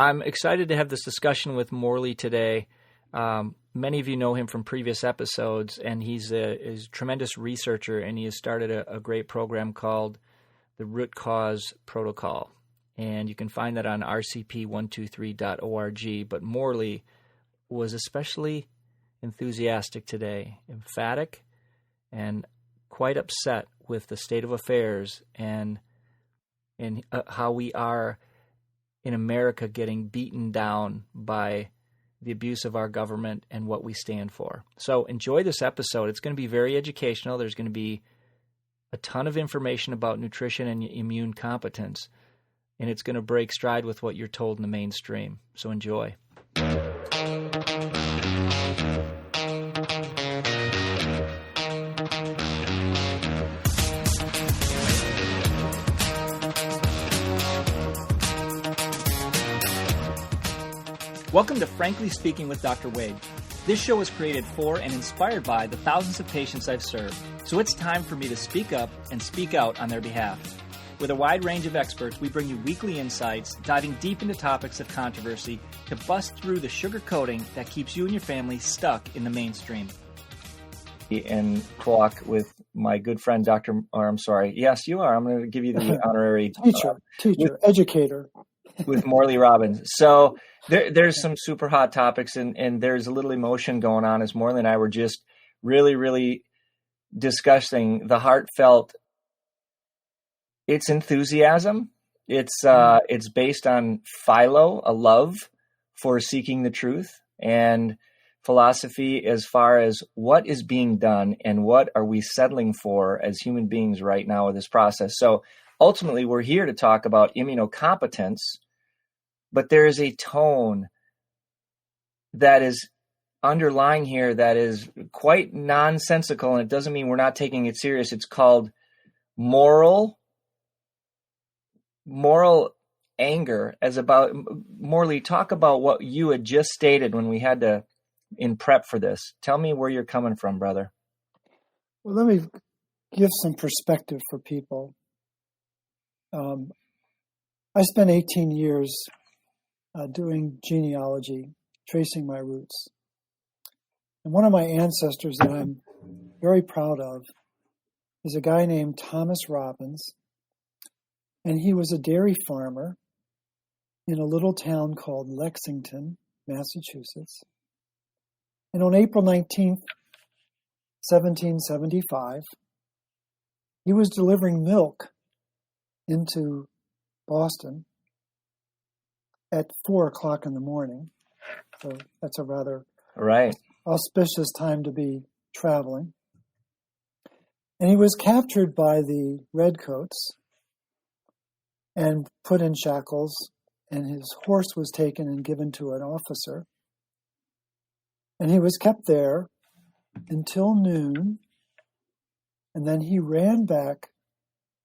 I'm excited to have this discussion with Morley today. Many of you know him from previous episodes, and he's a tremendous researcher, and he has started a great program called the Root Cause Protocol. And you can find that on rcp123.org. But Morley was especially enthusiastic today, emphatic, and quite upset with the state of affairs and how we are in America getting beaten down by the abuse of our government and what we stand for. So enjoy this episode. It's going to be very educational. There's going to be a ton of information about nutrition and immune competence, and it's going to break stride with what you're told in the mainstream. So enjoy. Welcome to Frankly Speaking with Dr. Wade. This show was created for and inspired by the thousands of patients I've served, so it's time for me to speak up and speak out on their behalf. With a wide range of experts, we bring you weekly insights, diving deep into topics of controversy to bust through the sugar coating that keeps you and your family stuck in the mainstream. And talk with my good friend, yes, you are. I'm going to give you the honorary teacher, educator. With Morley Robbins. So there's some super hot topics, and there's a little emotion going on as Morley and I were just really, really discussing the heartfelt. It's enthusiasm. It's based on philo, a love for seeking the truth, and philosophy as far as what is being done and what are we settling for as human beings right now with this process. So ultimately, we're here to talk about immunocompetence, but there is a tone that is underlying here that is quite nonsensical, and it doesn't mean we're not taking it serious. It's called moral anger. Morley, talk about what you had just stated when we had to, in prep for this. Tell me where you're coming from, brother. Well, let me give some perspective for people. I spent 18 years doing genealogy, tracing my roots. And one of my ancestors that I'm very proud of is a guy named Thomas Robbins. And he was a dairy farmer in a little town called Lexington, Massachusetts. And on April 19th, 1775, he was delivering milk into Boston at 4:00 in the morning. So that's a rather auspicious time to be traveling. And he was captured by the redcoats and put in shackles, and his horse was taken and given to an officer. And he was kept there until noon, and then he ran back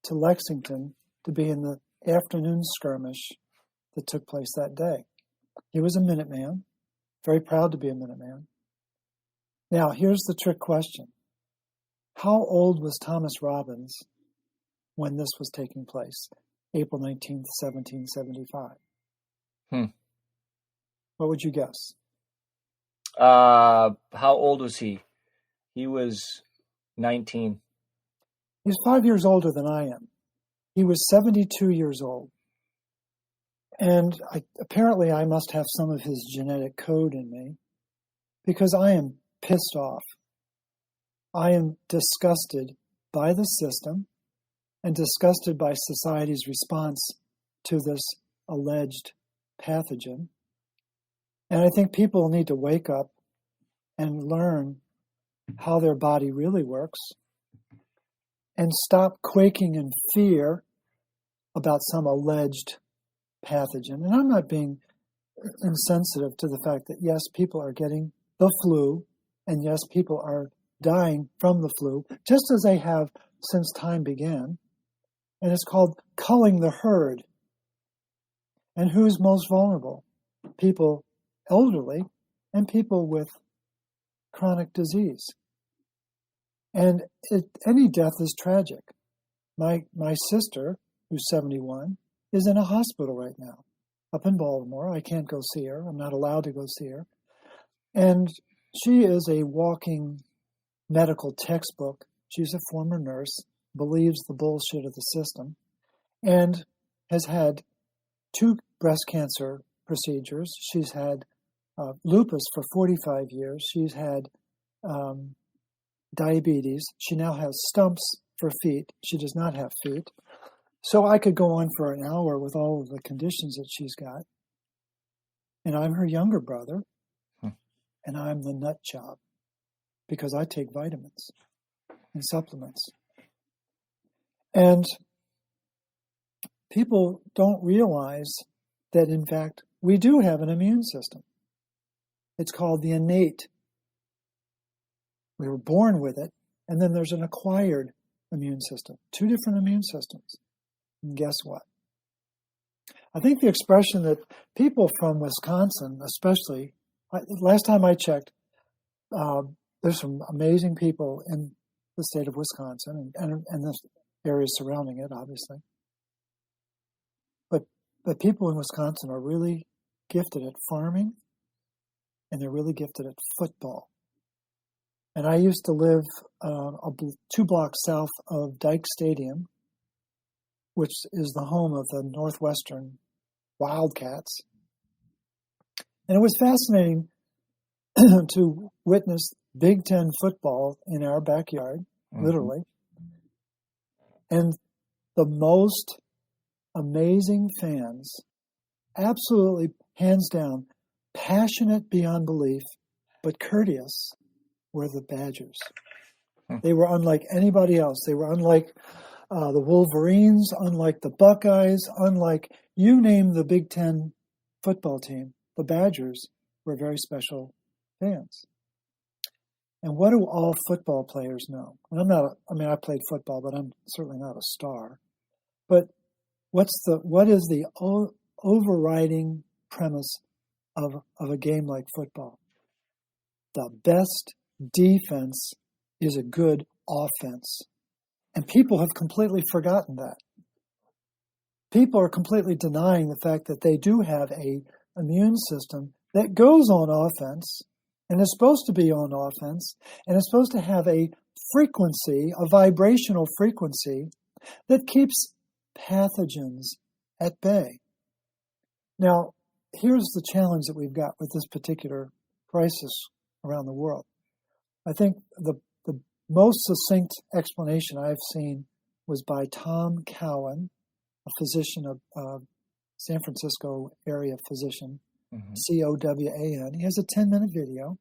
to Lexington to be in the afternoon skirmish that took place that day. He was a Minuteman, very proud to be a Minuteman. Now, here's the trick question. How old was Thomas Robbins when this was taking place? April 19th, 1775. What would you guess? How old was he? He was 19. He's 5 years older than I am. He was 72 years old. And apparently I must have some of his genetic code in me, because I am pissed off. I am disgusted by the system and disgusted by society's response to this alleged pathogen. And I think people need to wake up and learn how their body really works and stop quaking in fear about some alleged pathogen. And I'm not being insensitive to the fact that, yes, people are getting the flu, and yes, people are dying from the flu, just as they have since time began. And it's called culling the herd. And who's most vulnerable? People elderly and people with chronic disease. And any death is tragic. My sister, who's 71, is in a hospital right now. up in Baltimore. I can't go see her. I'm not allowed to go see her. And she is a walking medical textbook. She's a former nurse, believes the bullshit of the system, and has had 2 breast cancer procedures. She's had lupus for 45 years. She's had diabetes. She now has stumps for feet. She does not have feet. So I could go on for an hour with all of the conditions that she's got. And I'm her younger brother, and I'm the nut job because I take vitamins and supplements. And people don't realize that, in fact, we do have an immune system. It's called the innate. We were born with it, and then there's an acquired immune system. 2 different immune systems. And guess what? I think the expression that people from Wisconsin, especially, last time I checked, there's some amazing people in the state of Wisconsin and the areas surrounding it, obviously. But people in Wisconsin are really gifted at farming, and they're really gifted at football. And I used to live 2 blocks south of Dyke Stadium, which is the home of the Northwestern Wildcats. And it was fascinating to witness Big Ten football in our backyard, literally. And the most amazing fans, absolutely, hands down, passionate beyond belief, but courteous, were the Badgers. They were unlike anybody else. They were unlike the Wolverines, unlike the Buckeyes, unlike, you name the Big Ten football team, the Badgers were very special fans. And what do all football players know? And I played football, but I'm certainly not a star. But what is the overriding premise of a game like football? The best defense is a good offense. And people have completely forgotten that. People are completely denying the fact that they do have an immune system that goes on offense and is supposed to be on offense and is supposed to have a frequency, a vibrational frequency that keeps pathogens at bay. Now, here's the challenge that we've got with this particular crisis around the world. I think the most succinct explanation I've seen was by Tom Cowan, a physician, a San Francisco area physician, Cowan. He has a 10-minute video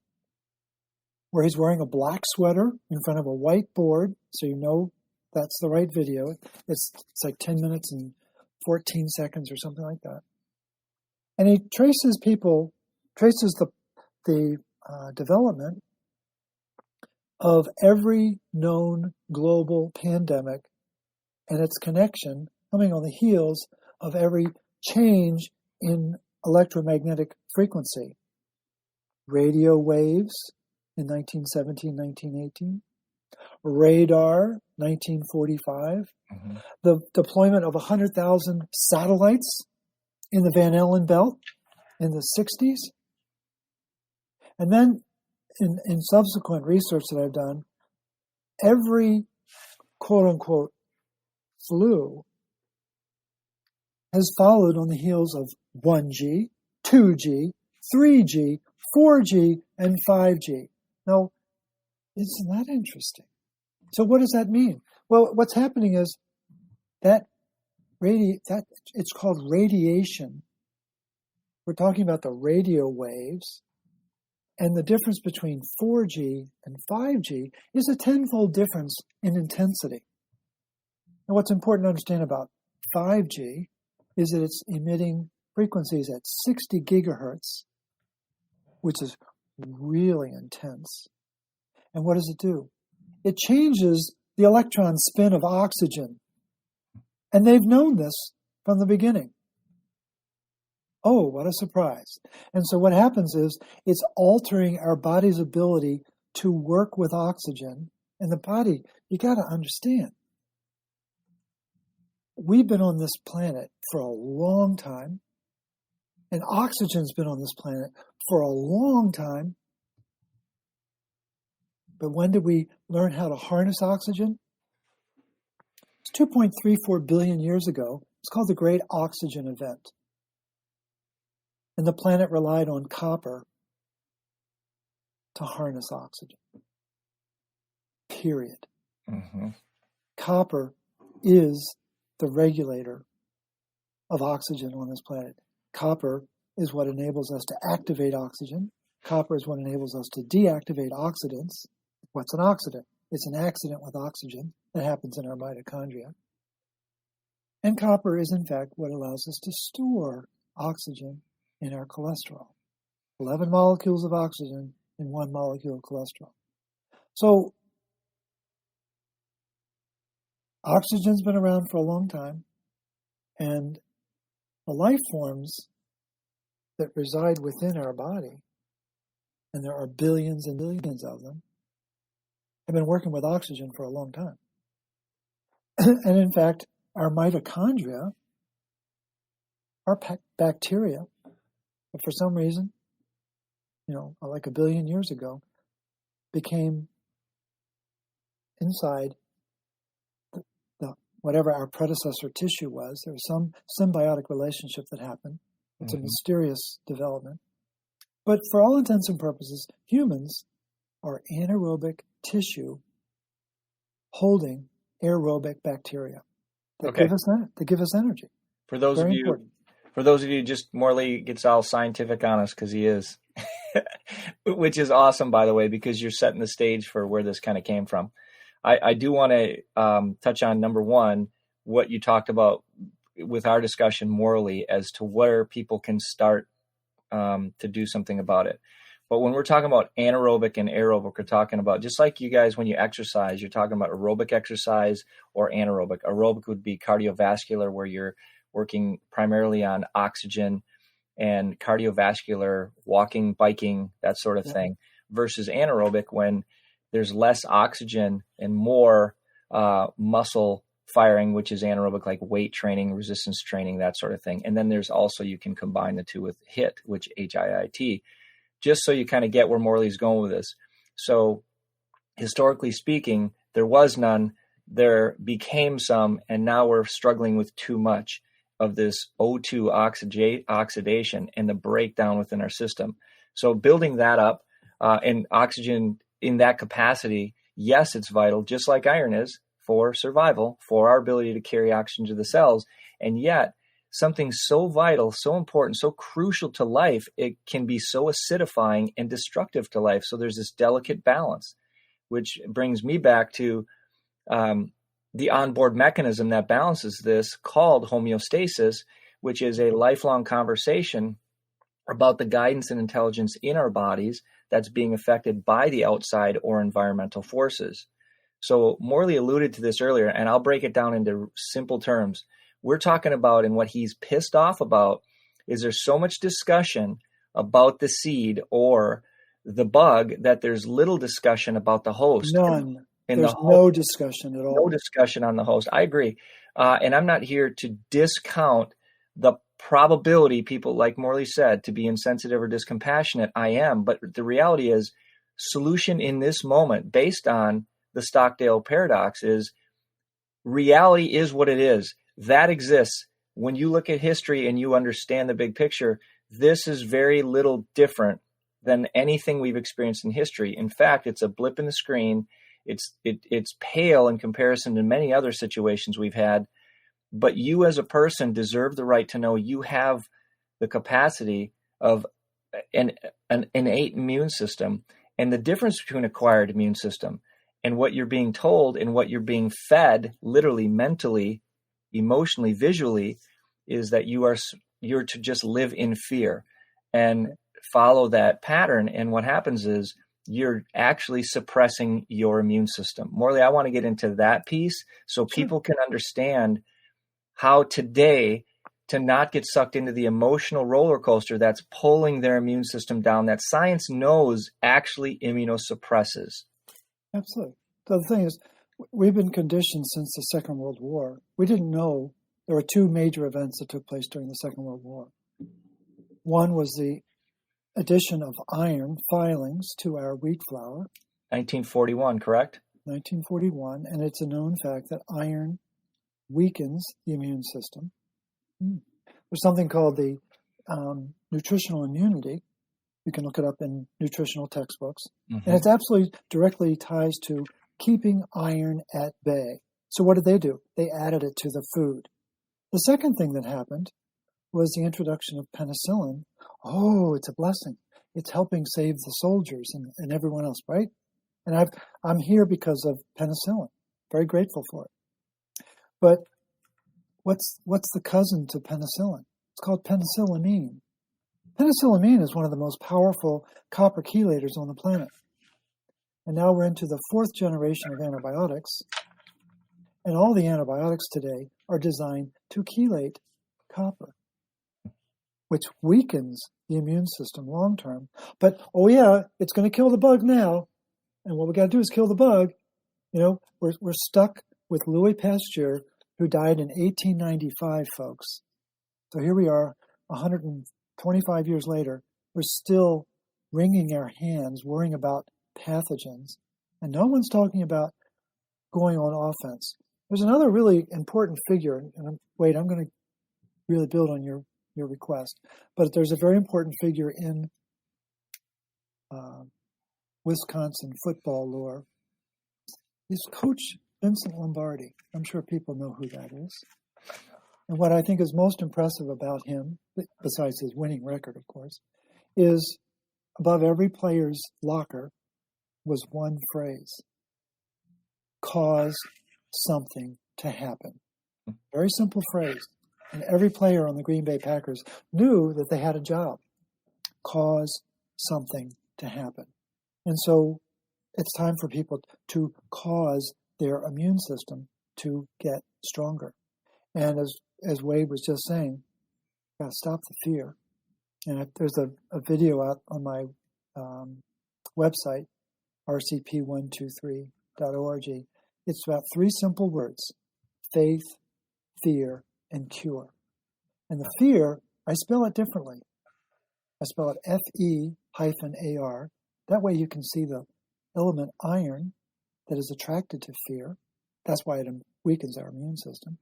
where he's wearing a black sweater in front of a white board, so you know that's the right video. It's like 10 minutes and 14 seconds or something like that. And he traces the development of every known global pandemic and its connection coming on the heels of every change in electromagnetic frequency. Radio waves in 1917, 1918. Radar, 1945. The deployment of 100,000 satellites in the Van Allen belt in the 60s. And then in subsequent research that I've done, every quote-unquote flu has followed on the heels of 1G, 2G, 3G, 4G, and 5G. Now, isn't that interesting? So what does that mean? Well, what's happening is that it's called radiation. We're talking about the radio waves. And the difference between 4G and 5G is a tenfold difference in intensity. And what's important to understand about 5G is that it's emitting frequencies at 60 gigahertz, which is really intense. And what does it do? It changes the electron spin of oxygen. And they've known this from the beginning. Oh, what a surprise. And so what happens is it's altering our body's ability to work with oxygen. And the body, you got to understand, we've been on this planet for a long time. And oxygen's been on this planet for a long time. But when did we learn how to harness oxygen? It's 2.34 billion years ago. It's called the Great Oxygen Event. And the planet relied on copper to harness oxygen. Period. Mm-hmm. Copper is the regulator of oxygen on this planet. Copper is what enables us to activate oxygen. Copper is what enables us to deactivate oxidants. What's an oxidant? It's an accident with oxygen that happens in our mitochondria. And copper is, in fact, what allows us to store oxygen in our cholesterol. 11 molecules of oxygen in 1 molecule of cholesterol. So, oxygen's been around for a long time, and the life forms that reside within our body, and there are billions and billions of them, have been working with oxygen for a long time. And in fact, our mitochondria are bacteria, but for some reason, like a billion years ago, became inside the whatever our predecessor tissue was. There was some symbiotic relationship that happened. It's a mysterious development. But for all intents and purposes, humans are anaerobic tissue holding aerobic bacteria that give us energy. For those Very of you, important. for those of you, just Morley gets all scientific on us because he is, which is awesome, by the way, because you're setting the stage for where this kind of came from. I do want to touch on number one, what you talked about with our discussion morally as to where people can start to do something about it. But when we're talking about anaerobic and aerobic, we're talking about, just like you guys, when you exercise, you're talking about aerobic exercise or anaerobic. Aerobic would be cardiovascular, where you're working primarily on oxygen, and cardiovascular, walking, biking, that sort of thing, versus anaerobic, when there's less oxygen and more muscle firing, which is anaerobic, like weight training, resistance training, that sort of thing. And then there's also, you can combine the two with HIIT, which HIIT, just so you kind of get where Morley's going with this. So historically speaking, there was none, there became some, and now we're struggling with too much of this O2 oxidation and the breakdown within our system. So building that up and oxygen in that capacity, yes, it's vital, just like iron is, for survival, for our ability to carry oxygen to the cells. And yet, something so vital, so important, so crucial to life, it can be so acidifying and destructive to life. So there's this delicate balance, which brings me back to the onboard mechanism that balances this, called homeostasis, which is a lifelong conversation about the guidance and intelligence in our bodies that's being affected by the outside or environmental forces. So Morley alluded to this earlier, and I'll break it down into simple terms. We're talking about, and what he's pissed off about, is there's so much discussion about the seed or the bug that there's little discussion about the host. None. There's no discussion at all. No discussion on the host. I agree. And I'm not here to discount the probability, people, like Morley said, to be insensitive or discompassionate. I am. But the reality is, solution in this moment, based on the Stockdale paradox, is reality is what it is. That exists. When you look at history and you understand the big picture, this is very little different than anything we've experienced in history. In fact, it's a blip in the screen. It's pale in comparison to many other situations we've had. But you as a person deserve the right to know you have the capacity of an innate immune system. And the difference between acquired immune system and what you're being told and what you're being fed, literally, mentally, emotionally, visually, is that you're to just live in fear and follow that pattern. And what happens is you're actually suppressing your immune system. Morley, I want to get into that piece so people can understand how today to not get sucked into the emotional roller coaster that's pulling their immune system down, that science knows actually immunosuppresses. Absolutely. The thing is, we've been conditioned since the Second World War. We didn't know there were two major events that took place during the Second World War. One was the addition of iron filings to our wheat flour. 1941, correct? 1941, and it's a known fact that iron weakens the immune system. There's something called the nutritional immunity. You can look it up in nutritional textbooks. And it's absolutely directly ties to keeping iron at bay. So what did they do? They added it to the food. The second thing that happened was the introduction of penicillin. Oh, it's a blessing. It's helping save the soldiers and everyone else, right? And I'm here because of penicillin. Very grateful for it. But what's the cousin to penicillin? It's called penicillamine. Penicillamine is one of the most powerful copper chelators on the planet. And now we're into the fourth generation of antibiotics. And all the antibiotics today are designed to chelate copper, which weakens the immune system long term. But, oh yeah, it's going to kill the bug now. And what we got to do is kill the bug. You know, we're stuck with Louis Pasteur, who died in 1895, folks. So here we are, 125 years later, we're still wringing our hands, worrying about pathogens. And no one's talking about going on offense. There's another really important figure, and I'm going to really build on your request. But there's a very important figure in Wisconsin football lore. Is Coach Vincent Lombardi. I'm sure people know who that is. And what I think is most impressive about him, besides his winning record, of course, is above every player's locker was one phrase: cause something to happen. Very simple phrase. And every player on the Green Bay Packers knew that they had a job. Cause something to happen. And so it's time for people to cause their immune system to get stronger. And as Wade was just saying, got to stop the fear. And there's a video out on my website, rcp123.org. It's about 3 simple words: faith, fear, and cure. And the fear, I spell it differently. I spell it Fe-AR. That way you can see the element iron that is attracted to fear. That's why it weakens our immune system.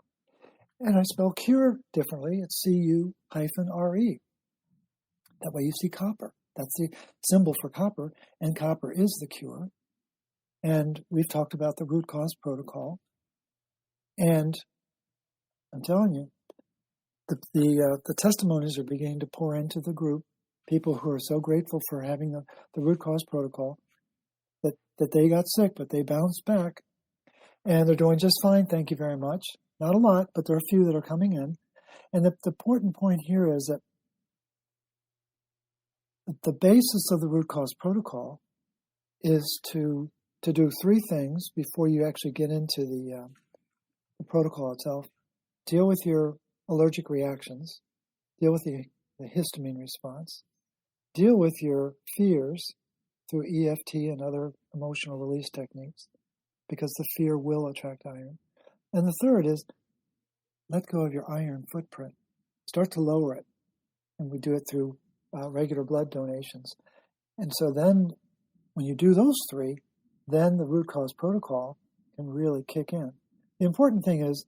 And I spell cure differently. It's Cu-Re. That way you see copper. That's the symbol for copper, and copper is the cure. And we've talked about the root cause protocol. And I'm telling you, the testimonies are beginning to pour into the group. People who are so grateful for having the root cause protocol, that they got sick, but they bounced back. And they're doing just fine, thank you very much. Not a lot, but there are a few that are coming in. And the important point here is that the basis of the root cause protocol is to do 3 things before you actually get into the protocol itself. Deal with your allergic reactions. Deal with the histamine response. Deal with your fears through EFT and other emotional release techniques, because the fear will attract iron. And the third is let go of your iron footprint. Start to lower it. And we do it through regular blood donations. And so then when you do those 3, then the root cause protocol can really kick in. The important thing is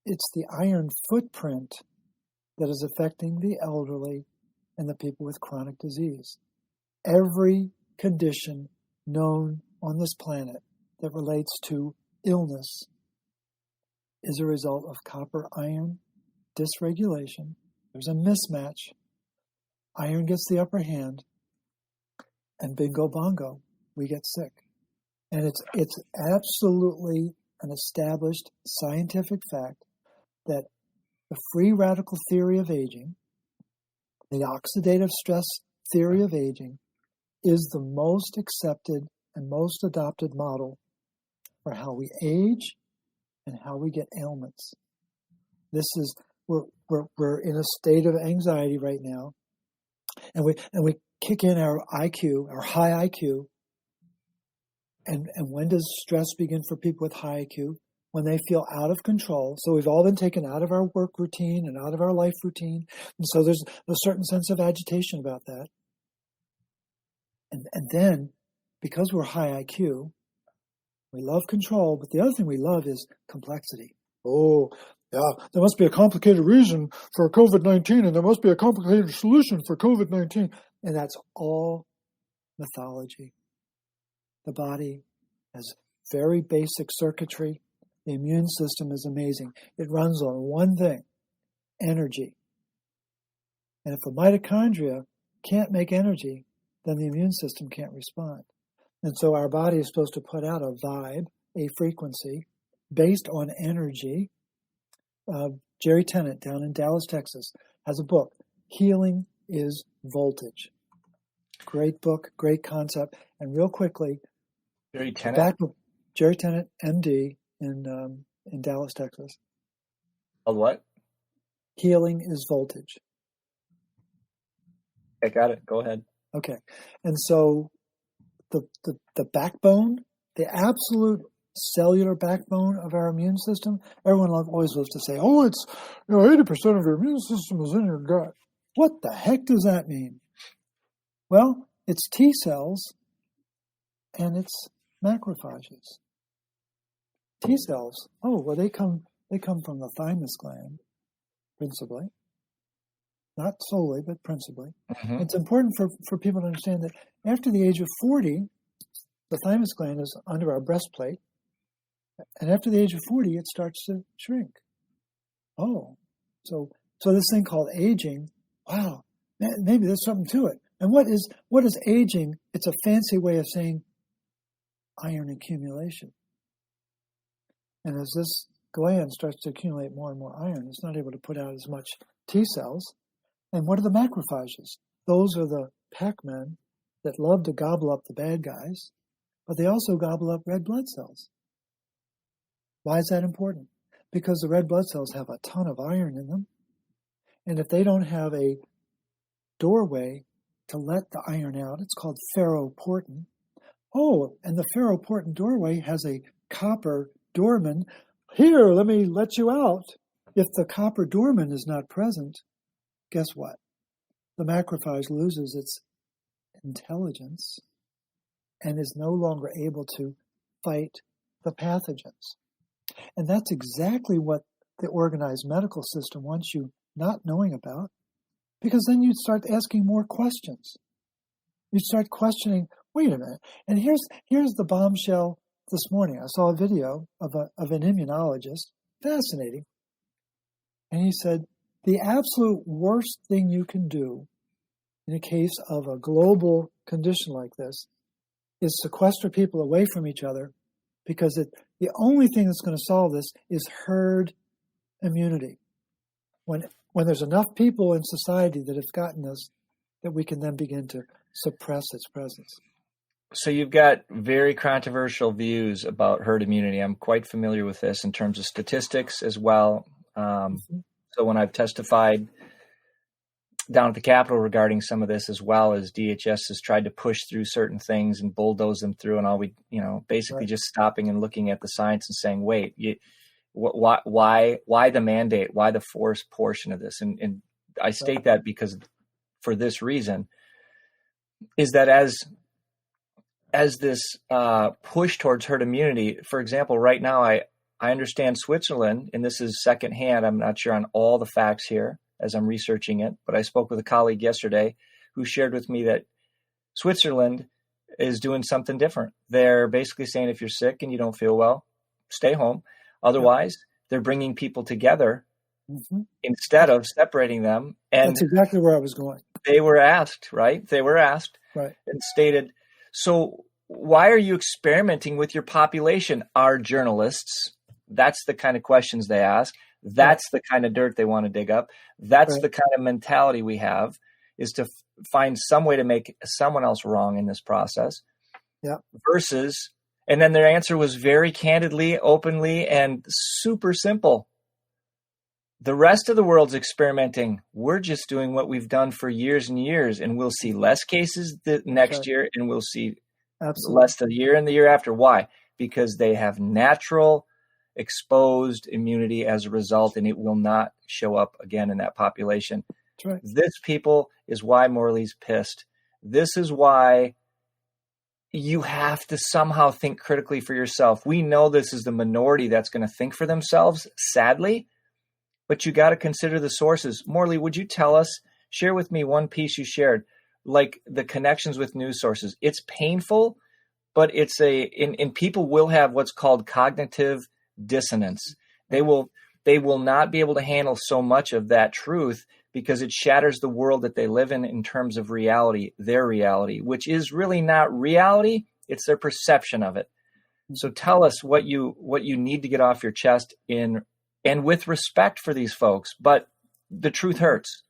it's the iron footprint that is affecting the elderly and the people with chronic disease. Every condition known on this planet that relates to illness is a result of copper-iron dysregulation. There's a mismatch. Iron gets the upper hand, and bingo bongo, we get sick. And it's absolutely an established scientific fact that the free radical theory of aging, the oxidative stress theory of aging, is the most accepted and most adopted model for how we age and how we get ailments. This is we're in a state of anxiety right now, and we kick in our IQ, our high IQ. And when does stress begin for people with high IQ? when they feel out of control. So we've all been taken out of our work routine and out of our life routine. And so there's a certain sense of agitation about that. And then, because we're high IQ, we love control, but the other thing we love is complexity. Oh, yeah, there must be a complicated reason for COVID-19, and there must be a complicated solution for COVID-19. And that's all mythology. The body has very basic circuitry. The immune system is amazing. It runs on one thing, energy. And if the mitochondria can't make energy, then the immune system can't respond. And so our body is supposed to put out a vibe, a frequency, based on energy. Jerry Tennant down in Dallas, Texas, has a book, Healing is Voltage. Great book, great concept. And real quickly, Jerry Tennant, MD, in Dallas, Texas. Called what? Healing is Voltage. I got it. Go ahead. Okay. And so the backbone, the absolute cellular backbone of our immune system, everyone always loves to say, oh, it's 80% of your immune system is in your gut. What the heck does that mean? Well, it's T cells and it's macrophages. T cells, they come from the thymus gland, principally. Not solely, but principally. Mm-hmm. It's important for people to understand that after the age of 40, the thymus gland is under our breastplate, and after the age of 40, it starts to shrink. Oh, so this thing called aging, wow, maybe there's something to it. And what is aging? It's a fancy way of saying iron accumulation. And as this gland starts to accumulate more and more iron, it's not able to put out as much T cells. And what are the macrophages? Those are the Pac-Men that love to gobble up the bad guys, but they also gobble up red blood cells. Why is that important? Because the red blood cells have a ton of iron in them. And if they don't have a doorway to let the iron out, it's called ferroportin. Oh, and the ferroportin doorway has a copper doorman. Here, let me let you out. If the copper doorman is not present, guess what? The macrophage loses its intelligence and is no longer able to fight the pathogens. And that's exactly what the organized medical system wants you not knowing about, because then you start asking more questions. You start questioning, wait a minute, and here's the bombshell this morning. I saw a video of an immunologist, fascinating, and he said, the absolute worst thing you can do in a case of a global condition like this is sequester people away from each other, because the only thing that's going to solve this is herd immunity. When there's enough people in society that have gotten this, that we can then begin to suppress its presence. So you've got very controversial views about herd immunity. I'm quite familiar with this in terms of statistics as well. So when I've testified down at the Capitol regarding some of this, as well as DHS has tried to push through certain things and bulldoze them through, and all basically right. Just stopping and looking at the science and saying, wait, why the mandate? Why the forced portion of this? And I state that because for this reason is that as this push towards herd immunity, for example, right now, I understand Switzerland, and this is secondhand. I'm not sure on all the facts here as I'm researching it, but I spoke with a colleague yesterday who shared with me that Switzerland is doing something different. They're basically saying if you're sick and you don't feel well, stay home. Otherwise, they're bringing people together instead of separating them. And that's exactly where I was going. They were asked, right? They were asked right. and stated, so why are you experimenting with your population? Our journalists, that's the kind of questions they ask. That's the kind of dirt they want to dig up. That's the kind of mentality we have, is to find some way to make someone else wrong in this process. Yeah. Versus, and then their answer was very candidly, openly, and super simple. The rest of the world's experimenting. We're just doing what we've done for years and years, and we'll see less cases the next year, and we'll see less the year and the year after. Why? Because they have natural exposed immunity as a result, and it will not show up again in that population. That's right. This, people, is why Morley's pissed. This is why you have to somehow think critically for yourself. We know this is the minority that's going to think for themselves, sadly, but you got to consider the sources. Morley, would you share with me one piece you shared, like the connections with news sources. It's painful, but and people will have what's called cognitive dissonance. They will not be able to handle so much of that truth because it shatters the world that they live in terms of reality, their reality, which is really not reality. It's their perception of it. So tell us what you need to get off your chest and with respect for these folks, but the truth hurts.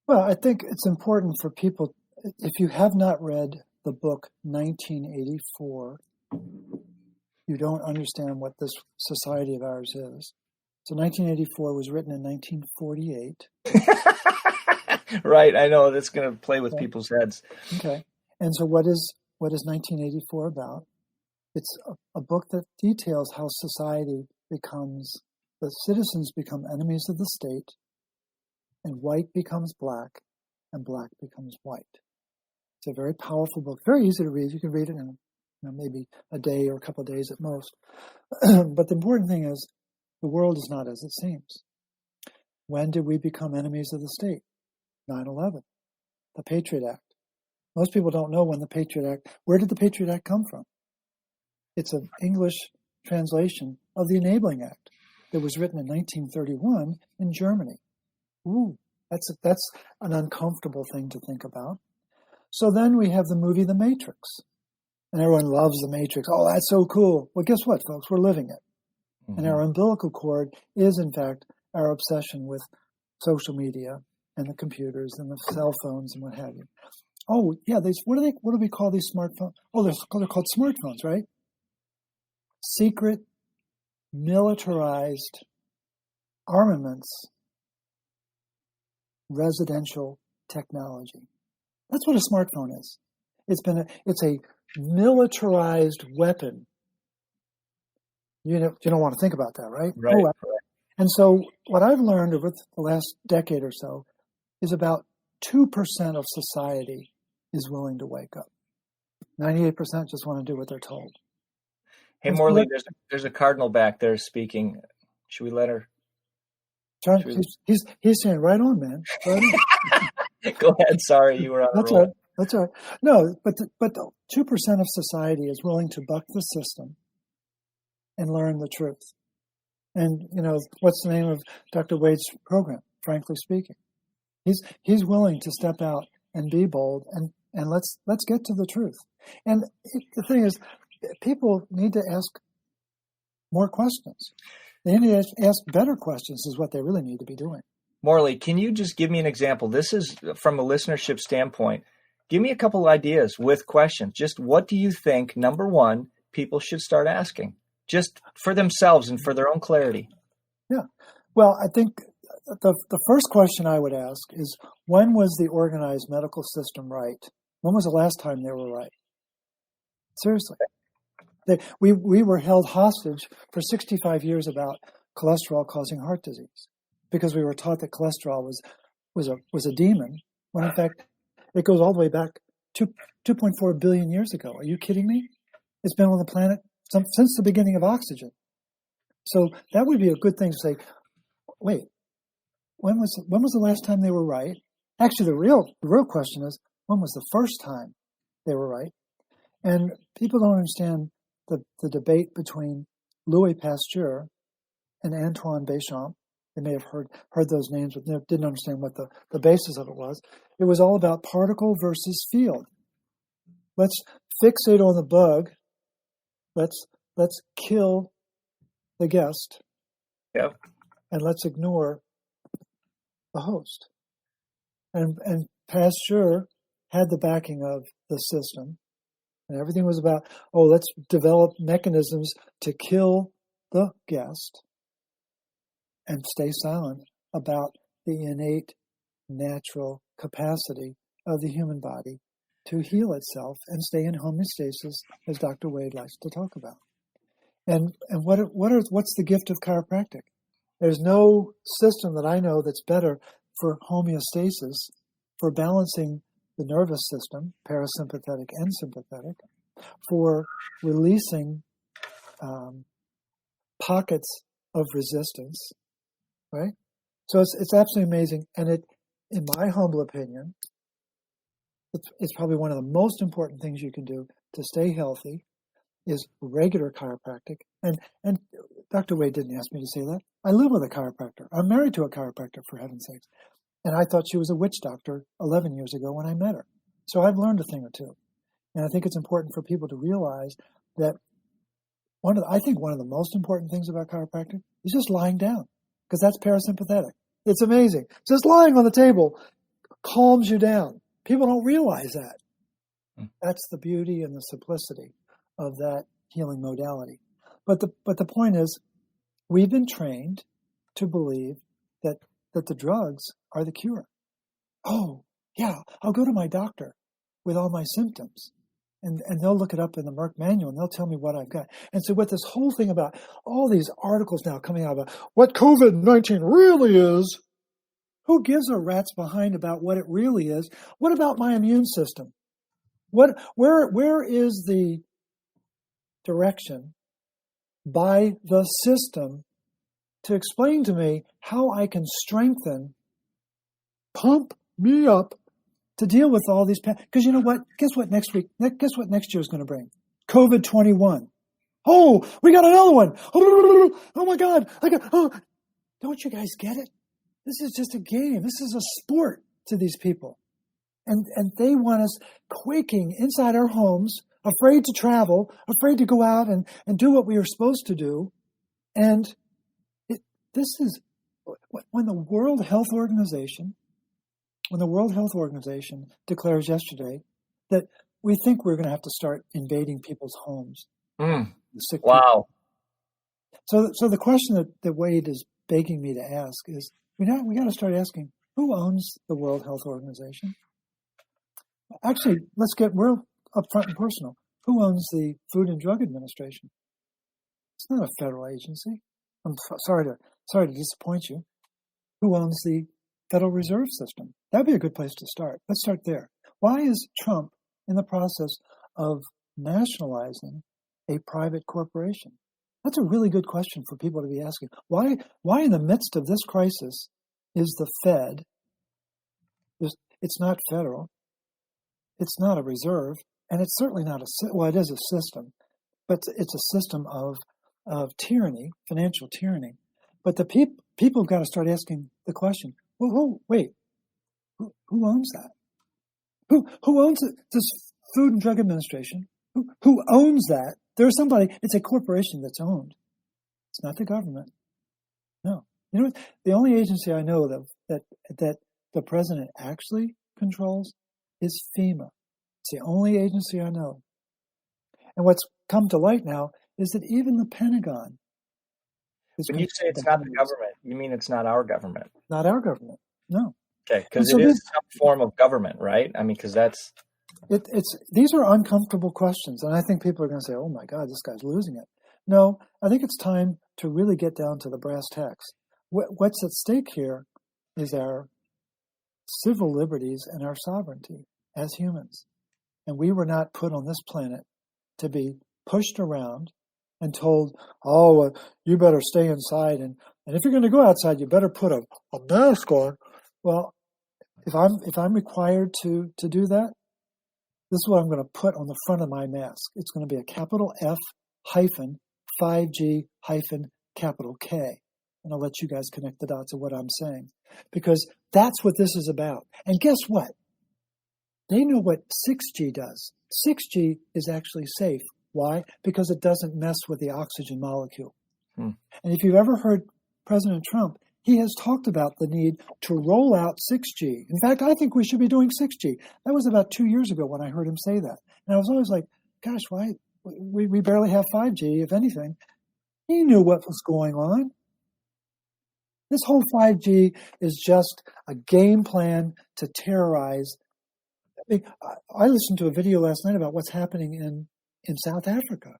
Well, I think it's important for people, if you have not read the book 1984, you don't understand what this society of ours is. So 1984 was written in 1948. Right, I know that's going to play with people's heads. Okay, and so what is 1984 about? It's a book that details how society the citizens become enemies of the state, and white becomes black, and black becomes white. It's a very powerful book, very easy to read. You can read it in maybe a day or a couple of days at most. But the important thing is, the world is not as it seems. When did we become enemies of the state? 9/11, the Patriot Act. Most people don't know where did the Patriot Act come from? It's an English translation of the Enabling Act that was written in 1931 in Germany. Ooh, that's an uncomfortable thing to think about. So then we have the movie The Matrix. And everyone loves The Matrix. Oh, that's so cool. Well, guess what, folks? We're living it. Mm-hmm. And our umbilical cord is, in fact, our obsession with social media and the computers and the cell phones and what have you. Oh, yeah, what do we call these smartphones? Oh, they're called smartphones, right? Secret, militarized armaments, residential technology. That's what a smartphone is. It's a militarized weapon. You don't want to think about that, right? Right. Oh, and so what I've learned over the last decade or so is about 2% of society is willing to wake up. 98% just want to do what they're told. Hey, Morley, there's a cardinal back there speaking. Should we let her? He's saying, right on, man. Right on. Go ahead. Sorry, you were on a roll. That's all right. No, but 2% of society is willing to buck the system and learn the truth. And, what's the name of Dr. Wade's program? Frankly speaking, he's willing to step out and be bold and let's get to the truth. And the thing is, people need to ask more questions. They need to ask better questions is what they really need to be doing. Morley, can you just give me an example? This is from a listenership standpoint. Give me a couple ideas with questions. Just what do you think, number one, people should start asking? Just for themselves and for their own clarity. Yeah. Well, I think the first question I would ask is, when was the organized medical system right? When was the last time they were right? Seriously. We were held hostage for 65 years about cholesterol causing heart disease because we were taught that cholesterol was a demon, when in fact it goes all the way back to 2.4 billion years ago. Are you kidding me? It's been on the planet since the beginning of oxygen. So that would be a good thing to say, wait, when was the last time they were right? Actually, the real question is, when was the first time they were right? And people don't understand the debate between Louis Pasteur and Antoine Béchamp. They may have heard those names, but didn't understand what the basis of it was. It was all about particle versus field. Let's fixate on the bug. Let's kill the guest. Yep. And let's ignore the host. And Pasteur had the backing of the system. And everything was about, let's develop mechanisms to kill the guest and stay silent about the innate natural capacity of the human body to heal itself and stay in homeostasis, as Dr. Wade likes to talk about. And what's the gift of chiropractic? There's no system that I know that's better for homeostasis, for balancing the nervous system, parasympathetic and sympathetic, for releasing pockets of resistance, right? So it's absolutely amazing. And it, in my humble opinion, it's probably one of the most important things you can do to stay healthy is regular chiropractic. And Dr. Wade didn't ask me to say that. I live with a chiropractor. I'm married to a chiropractor, for heaven's sakes. And I thought she was a witch doctor 11 years ago when I met her. So I've learned a thing or two. And I think it's important for people to realize that I think one of the most important things about chiropractic is just lying down, because that's parasympathetic. It's amazing. Just lying on the table calms you down. People don't realize that. That's the beauty and the simplicity of that healing modality. But the point is, we've been trained to believe that the drugs are the cure. Oh, yeah, I'll go to my doctor with all my symptoms. And they'll look it up in the Merck manual, and they'll tell me what I've got. And so with this whole thing about all these articles now coming out about what COVID-19 really is, who gives a rat's behind about what it really is? What about my immune system? Where is the direction by the system to explain to me how I can pump me up to deal with all these? Because you know what? Guess what next year is going to bring? COVID-21. Oh, we got another one. Oh my God. Don't you guys get it? This is just a game. This is a sport to these people. And they want us quaking inside our homes, afraid to travel, afraid to go out and do what we are supposed to do. And this is when the World Health Organization declares yesterday that we think we're going to have to start invading people's homes. Wow. So the question that Wade is begging me to ask is, we got to start asking, who owns the World Health Organization? Actually, let's get real upfront and personal. Who owns the Food and Drug Administration? It's not a federal agency. I'm sorry to disappoint you. Who owns the Federal Reserve System? That'd be a good place to start. Let's start there. Why is Trump in the process of nationalizing a private corporation? That's a really good question for people to be asking. Why in the midst of this crisis is the Fed? It's not federal. It's not a reserve, and it's certainly not it is a system, but it's a system of tyranny, financial tyranny. But the people have got to start asking the question: well, who owns that? Who owns it? This Food and Drug Administration? Who owns that? There's somebody. It's a corporation that's owned. It's not the government. No. You know what? The only agency I know that the president actually controls is FEMA. It's the only agency I know. And what's come to light now is that even the Pentagon. When you say it's not the government, you mean it's not our government? Not our government. No. Okay, because it is some form of government, right? I mean, because that's... These are uncomfortable questions, and I think people are going to say, oh my God, this guy's losing it. No, I think it's time to really get down to the brass tacks. What's at stake here is our civil liberties and our sovereignty as humans. And we were not put on this planet to be pushed around and told, you better stay inside, and if you're going to go outside, you better put a mask on. Well, if I'm required to do that, this is what I'm going to put on the front of my mask. It's going to be a capital F hyphen 5G hyphen capital K. And I'll let you guys connect the dots of what I'm saying. Because that's what this is about. And guess what? They know what 6G does. 6G is actually safe. Why? Because it doesn't mess with the oxygen molecule. And if you've ever heard President Trump, he has talked about the need to roll out 6G. In fact, I think we should be doing 6G. That was about 2 years ago when I heard him say that. And I was always like, gosh, why? We barely have 5G, if anything. He knew what was going on. This whole 5G is just a game plan to terrorize. I listened to a video last night about what's happening in South Africa.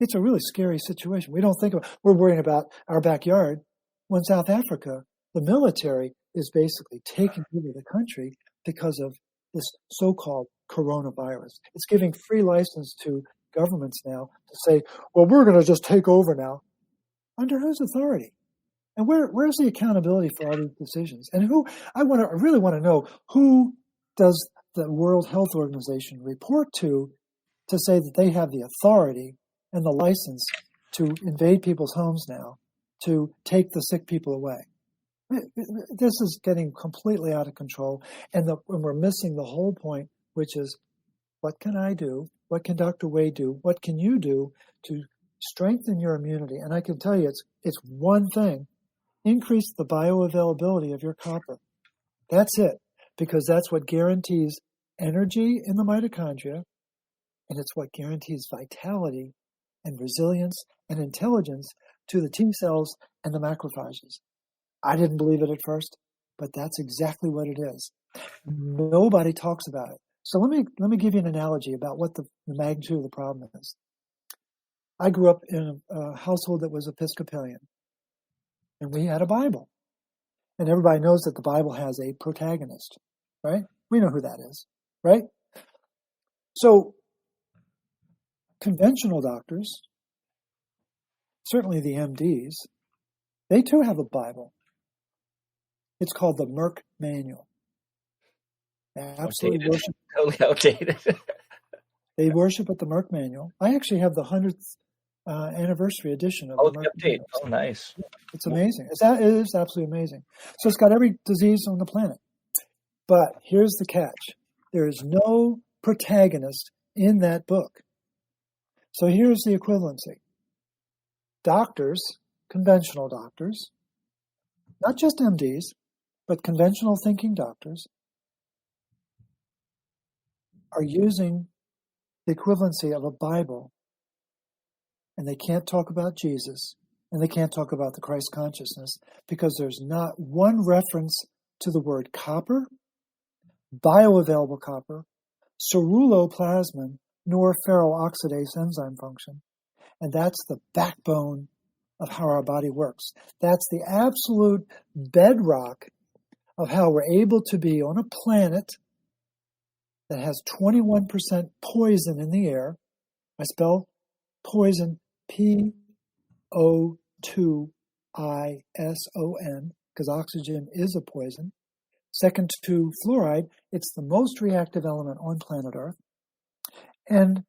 It's a really scary situation. We're worrying about our backyard. When South Africa, the military is basically taking over the country because of this so-called coronavirus. It's giving free license to governments now to say, well, we're going to just take over now. Under whose authority? And where's the accountability for all these decisions? And I really want to know, who does the World Health Organization report to say that they have the authority and the license to invade people's homes now, to take the sick people away? This is getting completely out of control, and we're missing the whole point, which is, what can I do? What can Dr. Wade do? What can you do to strengthen your immunity? And I can tell you, it's one thing: increase the bioavailability of your copper. That's it, because that's what guarantees energy in the mitochondria, and it's what guarantees vitality and resilience and intelligence to the T cells and the macrophages. I didn't believe it at first, but that's exactly what it is. Nobody talks about it. So let me give you an analogy about what the magnitude of the problem is. I grew up in a household that was Episcopalian, and we had a Bible. And everybody knows that the Bible has a protagonist, right? We know who that is, right? So conventional doctors, certainly the MDs, they too have a Bible. It's called the Merck Manual. They absolutely worship. Totally outdated. They worship at the Merck Manual. I actually have the 100th anniversary edition of the Merck update. Manual. Oh, nice. It's amazing. It is absolutely amazing. So it's got every disease on the planet. But here's the catch. There is no protagonist in that book. So here's the equivalency. Doctors, conventional doctors, not just MDs, but conventional thinking doctors, are using the equivalency of a Bible, and they can't talk about Jesus, and they can't talk about the Christ consciousness, because there's not one reference to the word copper, bioavailable copper, ceruloplasmin, nor ferroxidase enzyme function. And that's the backbone of how our body works. That's the absolute bedrock of how we're able to be on a planet that has 21% poison in the air. I spell poison P-O-2-I-S-O-N, because oxygen is a poison. Second to fluoride, it's the most reactive element on planet Earth. And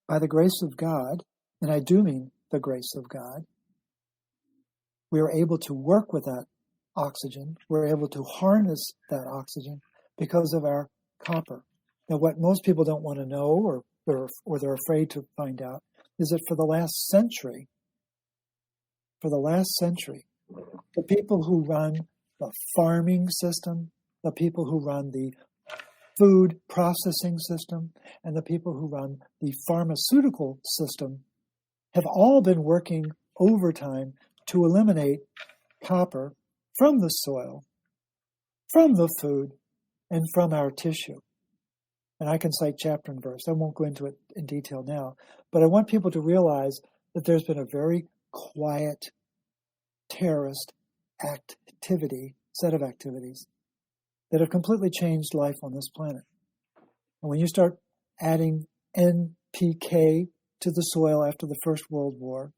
by the grace of God, and I do mean the grace of God, we are able to work with that oxygen. We're able to harness that oxygen because of our copper. Now, what most people don't want to know, or they're afraid to find out, is that for the last century, the people who run the farming system, the people who run the food processing system, and the people who run the pharmaceutical system have all been working overtime to eliminate copper from the soil, from the food, and from our tissue. And I can cite chapter and verse. I won't go into it in detail now, but I want people to realize that there's been a very quiet terrorist set of activities that have completely changed life on this planet. And when you start adding NPK to the soil after the First World War,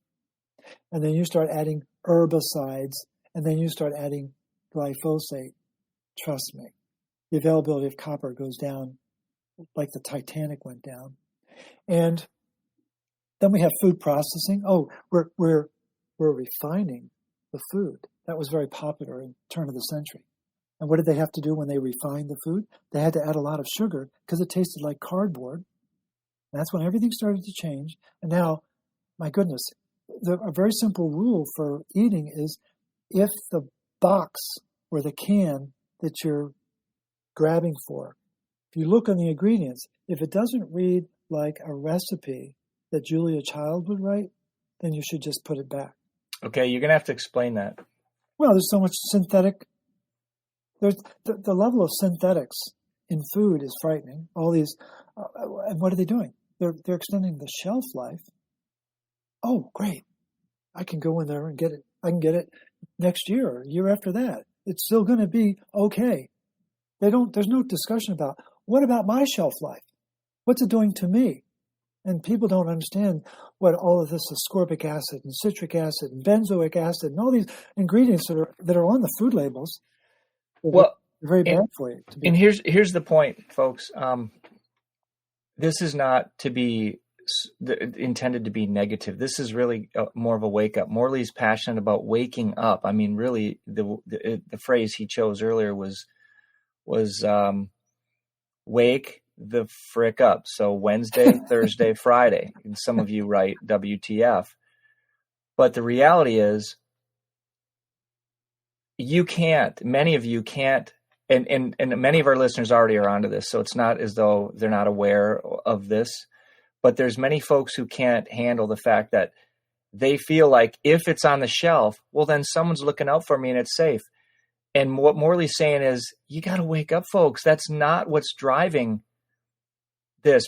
and then you start adding herbicides, and then you start adding glyphosate, trust me, the availability of copper goes down like the Titanic went down. And then we have food processing. Oh, we're refining the food. That was very popular in the turn of the century. And what did they have to do when they refined the food? They had to add a lot of sugar because it tasted like cardboard. And that's when everything started to change. And now, my goodness, a very simple rule for eating is, if the box or the can that you're grabbing for, if you look on the ingredients, if it doesn't read like a recipe that Julia Child would write, then you should just put it back. Okay, you're going to have to explain that. Well, there's so much synthetic. There's the level of synthetics in food is frightening. All these, and what are they doing? They're extending the shelf life. oh, great. I can go in there and get it. I can get it next year or year after that. It's still going to be okay. There's no discussion about, what about my shelf life? What's it doing to me? And people don't understand what all of this ascorbic acid and citric acid and benzoic acid and all these ingredients that are on the food labels. Well, they're very bad for you. And here's the point, folks. This is not to be intended to be negative. This is really more of a wake up. Morley's passionate about waking up. I mean, really, the phrase he chose earlier was wake the frick up. So Wednesday, Thursday, Friday. And some of you write WTF. But the reality is, many of you can't, and many of our listeners already are onto this, so it's not as though they're not aware of this, but there's many folks who can't handle the fact that they feel like if it's on the shelf, well, then someone's looking out for me and it's safe. And what Morley's saying is, you got to wake up, folks. That's not what's driving this.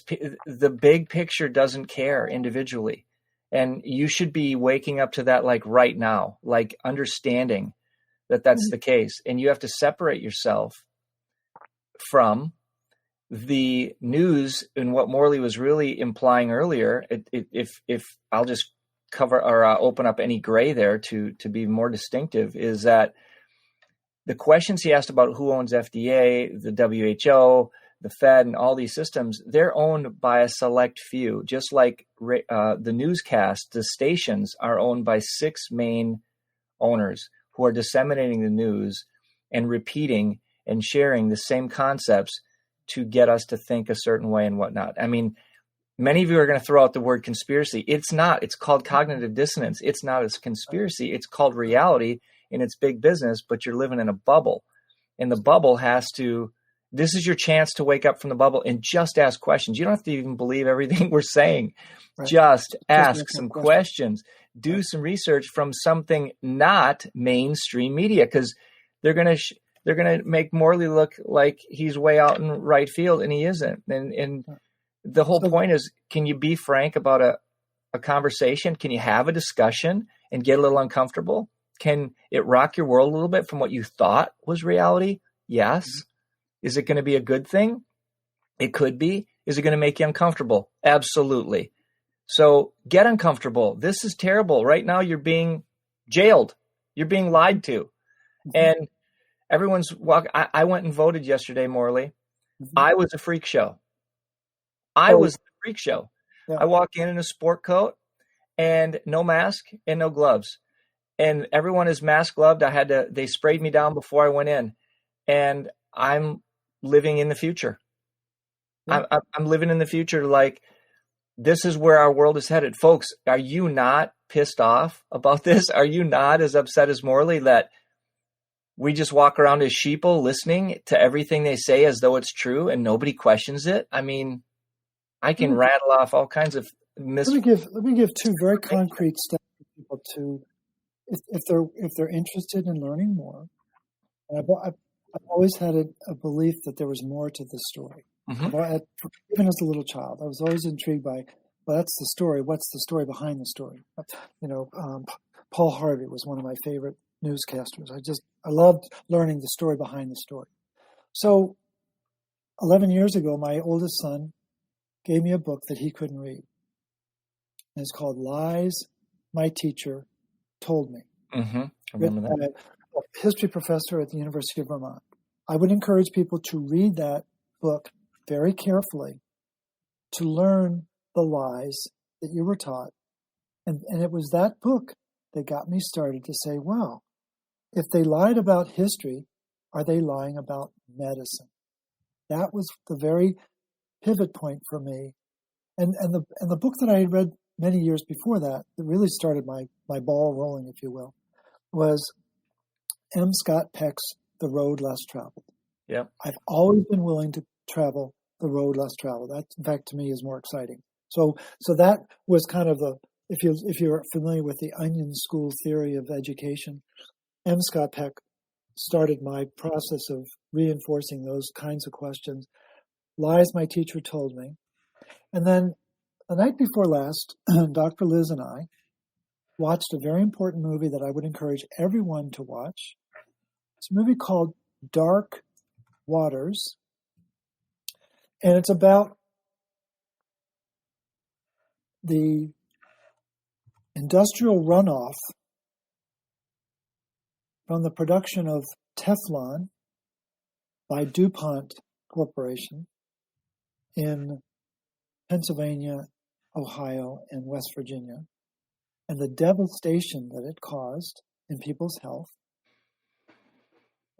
The big picture doesn't care individually. And you should be waking up to that like right now, like understanding that that's the case. And you have to separate yourself from the news. And what Morley was really implying earlier, if I'll just cover or open up any gray there to be more distinctive, is that the questions he asked about who owns FDA, the WHO, the Fed, and all these systems, they're owned by a select few, just like the newscast, the stations are owned by 6 main owners who are disseminating the news and repeating and sharing the same concepts to get us to think a certain way and whatnot. I mean, many of you are going to throw out the word conspiracy. It's not. It's called cognitive dissonance. It's not a conspiracy. It's called reality, and it's big business, but you're living in a bubble. And the bubble this is your chance to wake up from the bubble and just ask questions. You don't have to even believe everything we're saying. Right. Just ask some questions. Do some research from something not mainstream media, because they're going to make Morley look like he's way out in right field, and he isn't. And the whole point is, can you be frank about a conversation? Can you have a discussion and get a little uncomfortable? Can it rock your world a little bit from what you thought was reality? Yes. Is it going to be a good thing? It could be. Is it going to make you uncomfortable? Absolutely. So get uncomfortable. This is terrible. Right now you're being jailed. You're being lied to. And everyone's I went and voted yesterday, Morley. I was a freak show. I was the freak show. Yeah. I walk in a sport coat and no mask and no gloves. And everyone is mask gloved. They sprayed me down before I went in. And I'm living in the future. Yeah. I'm living in the future. Like, this is where our world is headed. Folks, are you not pissed off about this? Are you not as upset as Morley that we just walk around as sheeple listening to everything they say as though it's true and nobody questions it? I mean, I can rattle off all kinds of Let me give 2 very concrete steps for people to, if they're interested in learning more. And I've always had a belief that there was more to the story. Mm-hmm. Even as a little child, I was always intrigued by, well, that's the story. What's the story behind the story? Paul Harvey was one of my favorite newscasters. I loved learning the story behind the story. So 11 years ago, my oldest son gave me a book that he couldn't read. And it's called Lies My Teacher Told Me. Mm-hmm. I remember that. A history professor at the University of Vermont. I would encourage people to read that book very carefully to learn the lies that you were taught. And it was that book that got me started to say, wow, if they lied about history, are they lying about medicine? That was the very pivot point for me. And the book that I had read many years before that really started my ball rolling, if you will, was M. Scott Peck's The Road Less Traveled. Yeah. I've always been willing to travel the road less traveled. That, in fact, to me is more exciting. So that was kind of if you're familiar with the onion school theory of education, M. Scott Peck started my process of reinforcing those kinds of questions. Lies my teacher told me. And then the night before last, Dr. Liz and I watched a very important movie that I would encourage everyone to watch. It's a movie called Dark Waters, and it's about the industrial runoff from the production of Teflon by DuPont Corporation in Pennsylvania, Ohio, and West Virginia, and the devastation that it caused in people's health.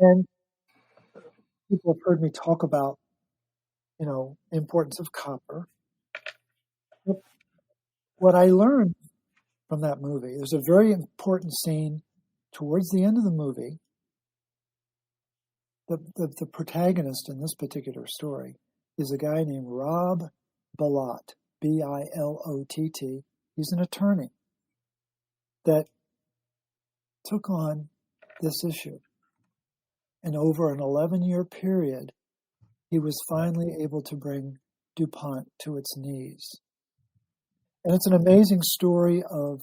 And people have heard me talk about, the importance of copper. What I learned from that movie, there's a very important scene towards the end of the movie. The protagonist in this particular story is a guy named Rob Bilott, B-I-L-O-T-T. He's an attorney that took on this issue. And over an 11-year period, he was finally able to bring DuPont to its knees. And it's an amazing story of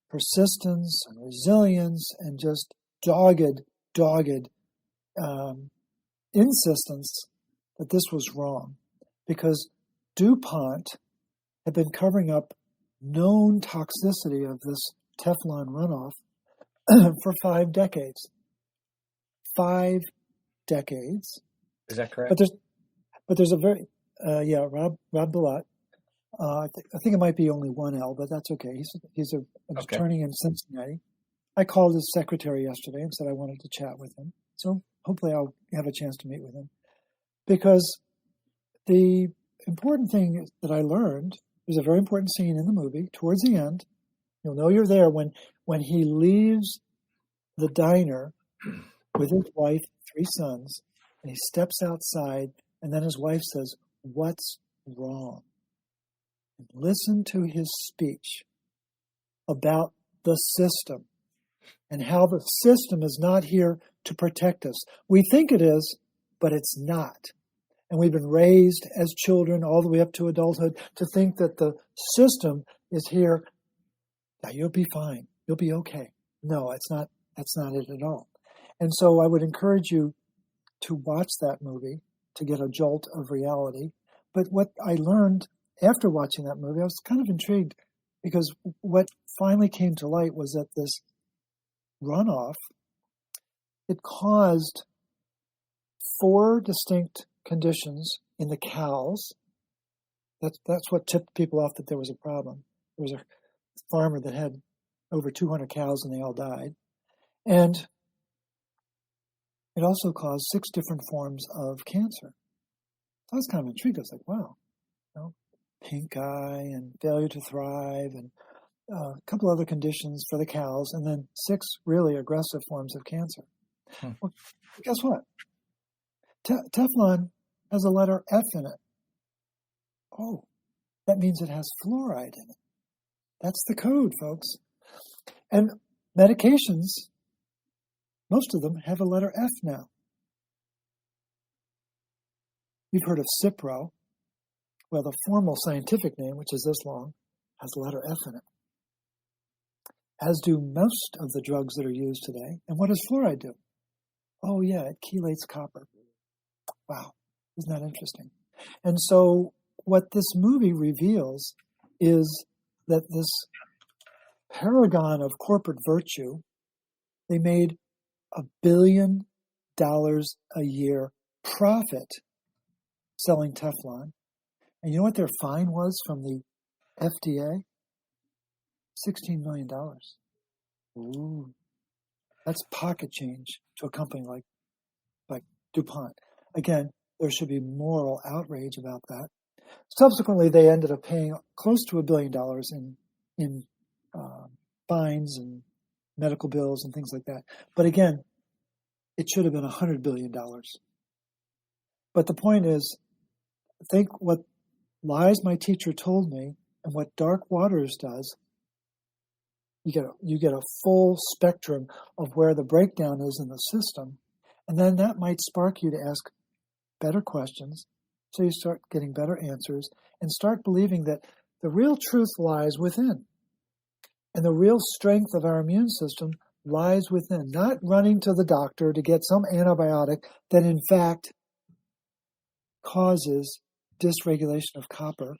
persistence and resilience and just dogged insistence that this was wrong, because DuPont had been covering up known toxicity of this Teflon runoff for 5 decades. 5 decades. Is that correct? But there's a very Rob Bilott. I think it might be only one L, but that's okay. He's an attorney in Cincinnati. I called his secretary yesterday and said I wanted to chat with him. So hopefully I'll have a chance to meet with him. Because the important thing that I learned, there's a very important scene in the movie towards the end. You'll know you're there when he leaves the diner with his wife, 3 sons, and he steps outside, and then his wife says, "What's wrong?" And listen to his speech about the system and how the system is not here to protect us. We think it is, but it's not. And we've been raised as children all the way up to adulthood to think that the system is here. Now, you'll be fine. You'll be okay. No, it's not. That's not it at all. And so I would encourage you to watch that movie to get a jolt of reality. But what I learned after watching that movie, I was kind of intrigued, because what finally came to light was that this runoff, it caused 4 distinct conditions in the cows. That's what tipped people off that there was a problem. There was a farmer that had over 200 cows and they all died. And it also caused 6 different forms of cancer. So I was kind of intrigued. I was like, wow, pink eye and failure to thrive and a couple other conditions for the cows, and then 6 really aggressive forms of cancer. Well, guess what? Teflon has a letter F in it. Oh, that means it has fluoride in it. That's the code, folks. And medications, most of them have a letter F now. You've heard of Cipro. Well, the formal scientific name, which is this long, has the letter F in it, as do most of the drugs that are used today. And what does fluoride do? Oh, yeah, it chelates copper. Wow, isn't that interesting? And so what this movie reveals is that this paragon of corporate virtue, they made $1 billion a year profit selling Teflon. And you know what their fine was from the FDA? $16 million. Ooh, that's pocket change to a company like DuPont. Again, there should be moral outrage about that. Subsequently, they ended up paying close to $1 billion in fines and medical bills and things like that. But again, it should have been $100 billion. But the point is, think what lies my teacher told me and what Dark Waters does. You get a full spectrum of where the breakdown is in the system, and then that might spark you to ask better questions, so you start getting better answers and start believing that the real truth lies within. And the real strength of our immune system lies within, not running to the doctor to get some antibiotic that in fact causes dysregulation of copper,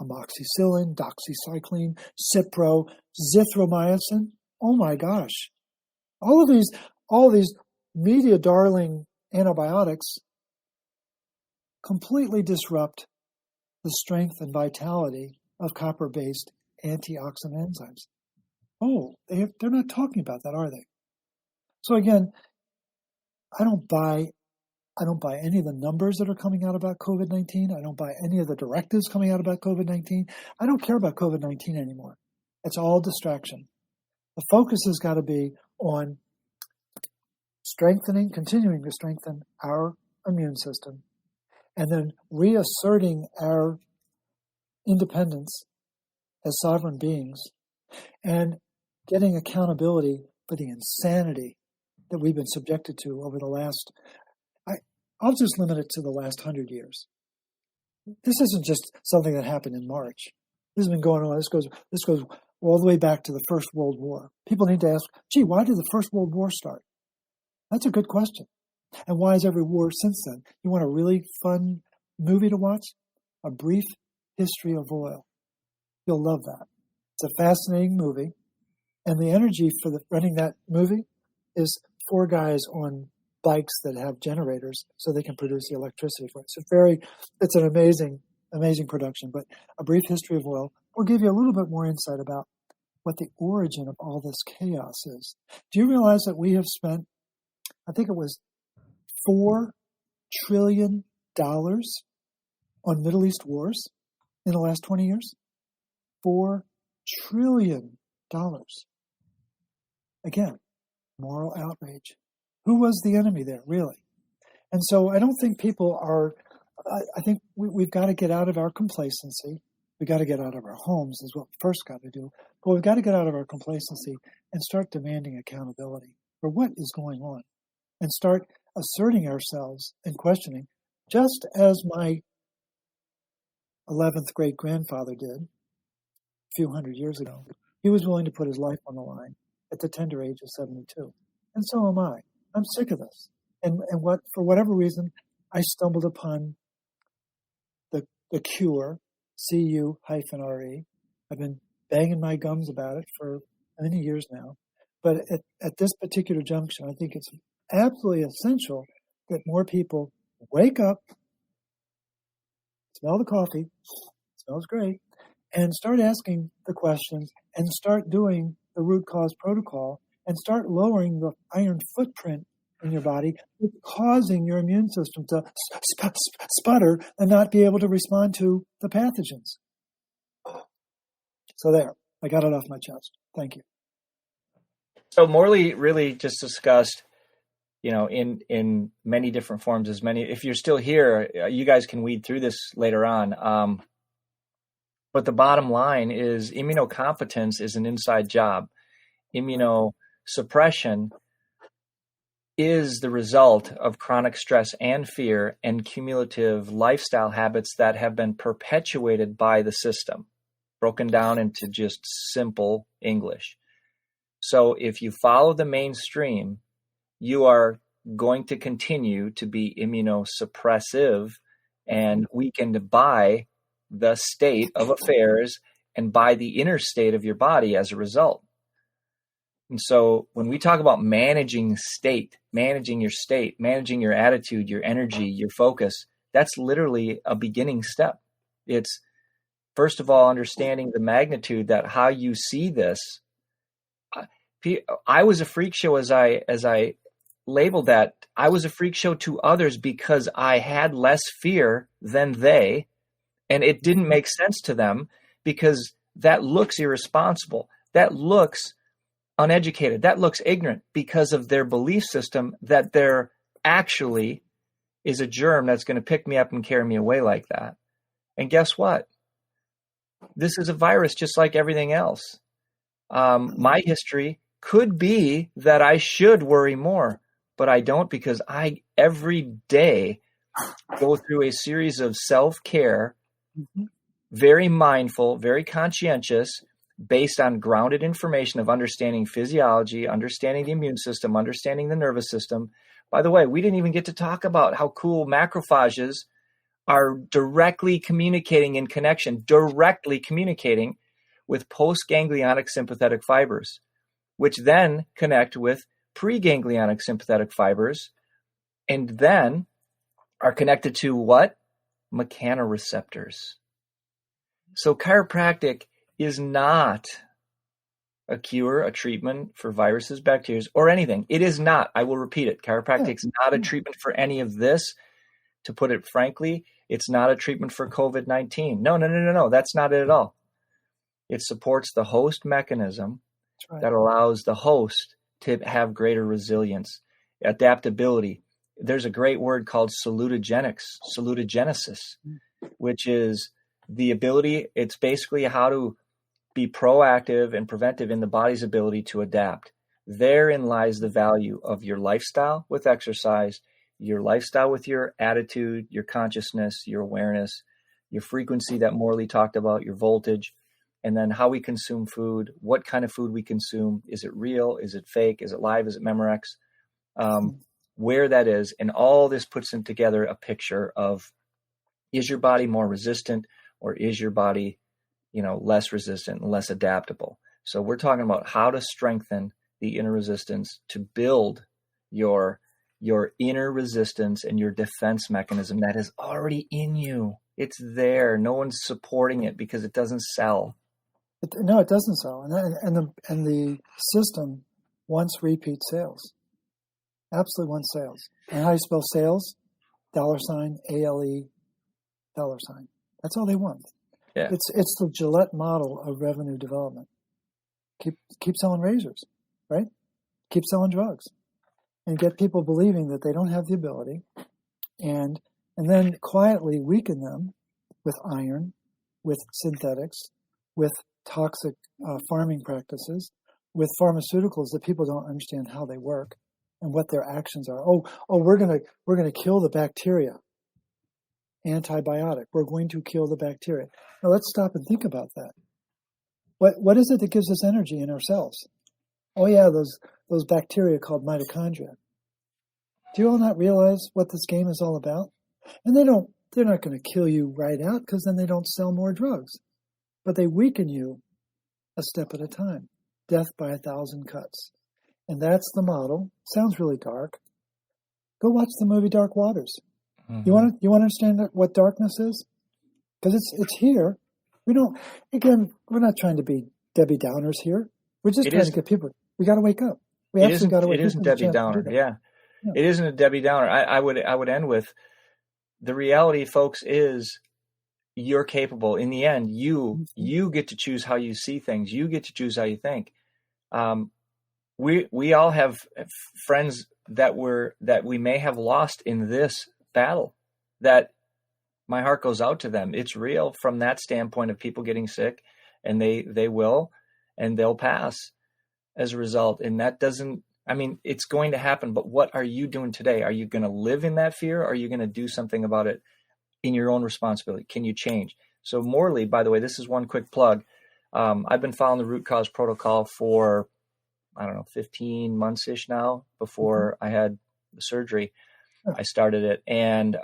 amoxicillin, doxycycline, Cipro, zithromycin. Oh my gosh. All of these media darling antibiotics completely disrupt the strength and vitality of copper-based antioxidant enzymes. Oh, they're not talking about that, are they? So again, I don't buy any of the numbers that are coming out about COVID-19. I don't buy any of the directives coming out about COVID-19. I don't care about COVID-19 anymore. It's all distraction. The focus has got to be on continuing to strengthen our immune system, and then reasserting our independence as sovereign beings, and getting accountability for the insanity that we've been subjected to over the last, I'll just limit it to the last 100 years. This isn't just something that happened in March. This has been going on. This goes all the way back to the First World War. People need to ask, gee, why did the First World War start? That's a good question. And why is every war since then? You want a really fun movie to watch? A Brief History of Oil. You'll love that. It's a fascinating movie. And the energy for running that movie is 4 guys on bikes that have generators so they can produce the electricity for it. It's an amazing production. But A Brief History of Oil will give you a little bit more insight about what the origin of all this chaos is. Do you realize that we have spent, I think it was $4 trillion on Middle East wars in the last 20 years? $4 trillion. Again, moral outrage. Who was the enemy there, really? And so I don't think people are, I think we've got to get out of our complacency. We've got to get out of our homes is what we first got to do. But we've got to get out of our complacency and start demanding accountability for what is going on, and start asserting ourselves and questioning, just as my 11th great grandfather did a few hundred years ago. He was willing to put his life on the line at the tender age of 72. And so am I. I'm sick of this. And for whatever reason, I stumbled upon the cure, CU-RE. I've been banging my gums about it for many years now. But at this particular junction, I think it's absolutely essential that more people wake up, smell the coffee, smells great, and start asking the questions and start doing the root cause protocol and start lowering the iron footprint in your body, causing your immune system to sputter and not be able to respond to the pathogens. So there, I got it off my chest. Thank you. So Morley really just discussed, in many different forms, if you're still here, you guys can weed through this later on. But the bottom line is immunocompetence is an inside job. Immunosuppression is the result of chronic stress and fear and cumulative lifestyle habits that have been perpetuated by the system, broken down into just simple English. So if you follow the mainstream, you are going to continue to be immunosuppressive and weakened by the state of affairs and by the inner state of your body as a result. And so when we talk about managing your state, managing your attitude, your energy, your focus, that's literally a beginning step. It's, first of all, understanding the magnitude that how you see this. I was a freak show as I labeled that. I was a freak show to others because I had less fear than they, and it didn't make sense to them because that looks irresponsible. That looks uneducated. That looks ignorant because of their belief system that there actually is a germ that's going to pick me up and carry me away like that. And guess what? This is a virus just like everything else. My history could be that I should worry more, but I don't because I every day go through a series of self-care, very mindful, very conscientious, based on grounded information of understanding physiology, understanding the immune system, understanding the nervous system. By the way, we didn't even get to talk about how cool macrophages are directly communicating in connection, directly communicating with postganglionic sympathetic fibers, which then connect with preganglionic sympathetic fibers, and then are connected to what? Mechanoreceptors. So chiropractic is not a cure, a treatment for viruses, bacteria, or anything. It is not. I will repeat it. Chiropractic is not a treatment for any of this. To put it frankly, it's not a treatment for COVID-19. No. That's not it at all. It supports the host mechanism that allows the host to have greater resilience, adaptability. There's a great word called salutogenesis, which is the ability, it's basically how to be proactive and preventive in the body's ability to adapt. Therein lies the value of your lifestyle with exercise, your lifestyle with your attitude, your consciousness, your awareness, your frequency that Morley talked about, your voltage, and then how we consume food, what kind of food we consume. Is it real? Is it fake? Is it live? Is it Memorex? Where that is. And all this puts in together a picture of, is your body more resistant, or is your body, less resistant and less adaptable? So we're talking about how to strengthen the inner resistance to build your inner resistance and your defense mechanism that is already in you. It's there. No one's supporting it because it doesn't sell. No, it doesn't sell. And the system wants repeat sales. Absolutely wants sales. And how do you spell sales? $ALE, $. That's all they want. Yeah. It's the Gillette model of revenue development. Keep selling razors, right? Keep selling drugs, and get people believing that they don't have the ability, and then quietly weaken them with iron, with synthetics, with toxic farming practices, with pharmaceuticals that people don't understand how they work and what their actions are. We're gonna kill the bacteria. Antibiotic. We're going to kill the bacteria. Now let's stop and think about that. What is it that gives us energy in our cells? Oh yeah, those bacteria called mitochondria. Do you all not realize what this game is all about? And they're not going to kill you right out, because then they don't sell more drugs. But they weaken you a step at a time. Death by 1,000 cuts. And that's the model. Sounds really dark. Go watch the movie Dark Waters. Mm-hmm. You want to understand what darkness is? Because it's here. We're not trying to be Debbie Downers here. We're just trying to get people. We got to wake up. We absolutely got to wake up. It isn't Debbie Downer. Yeah. It isn't a Debbie Downer. I would end with, the reality, folks, is you're capable. In the end, you get to choose how you see things. You get to choose how you think. We all have friends that we may have lost in this battle, that my heart goes out to them. It's real from that standpoint of people getting sick, and they'll pass as a result. And that doesn't, it's going to happen, but what are you doing today? Are you going to live in that fear? Or are you going to do something about it in your own responsibility? Can you change? So Morley, by the way, this is one quick plug. I've been following the root cause protocol for, 15 months-ish now. Before I had the surgery, I started it. And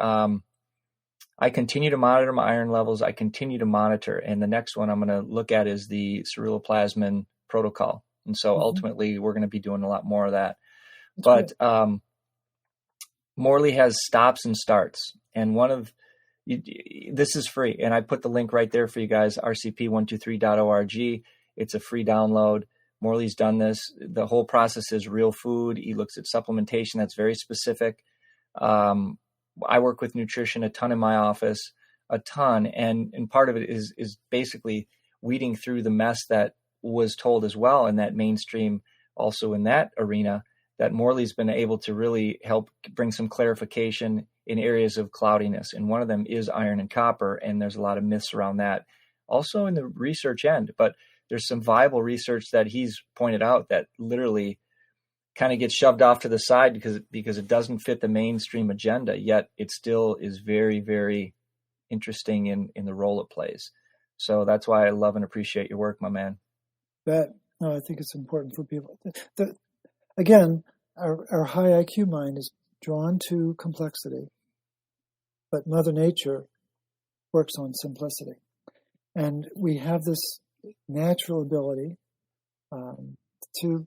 I continue to monitor my iron levels. I continue to monitor. And the next one I'm going to look at is the ceruloplasmin protocol. And so ultimately, we're going to be doing a lot more of that. But Morley has stops and starts. And this is free. And I put the link right there for you guys, rcp123.org. It's a free download. Morley's done this. The whole process is real food. He looks at supplementation that's very specific. I work with nutrition a ton in my office, a ton. And part of it is basically weeding through the mess that was told as well in that mainstream, also in that arena, that Morley's been able to really help bring some clarification in areas of cloudiness. And one of them is iron and copper. And there's a lot of myths around that also in the research end, but there's some viable research that he's pointed out that literally kind of gets shoved off to the side because it doesn't fit the mainstream agenda, yet it still is very, very interesting in the role it plays. So that's why I love and appreciate your work, my man. Bet. No, I think it's important for people. Again, our high IQ mind is drawn to complexity, but Mother Nature works on simplicity. And we have this natural ability to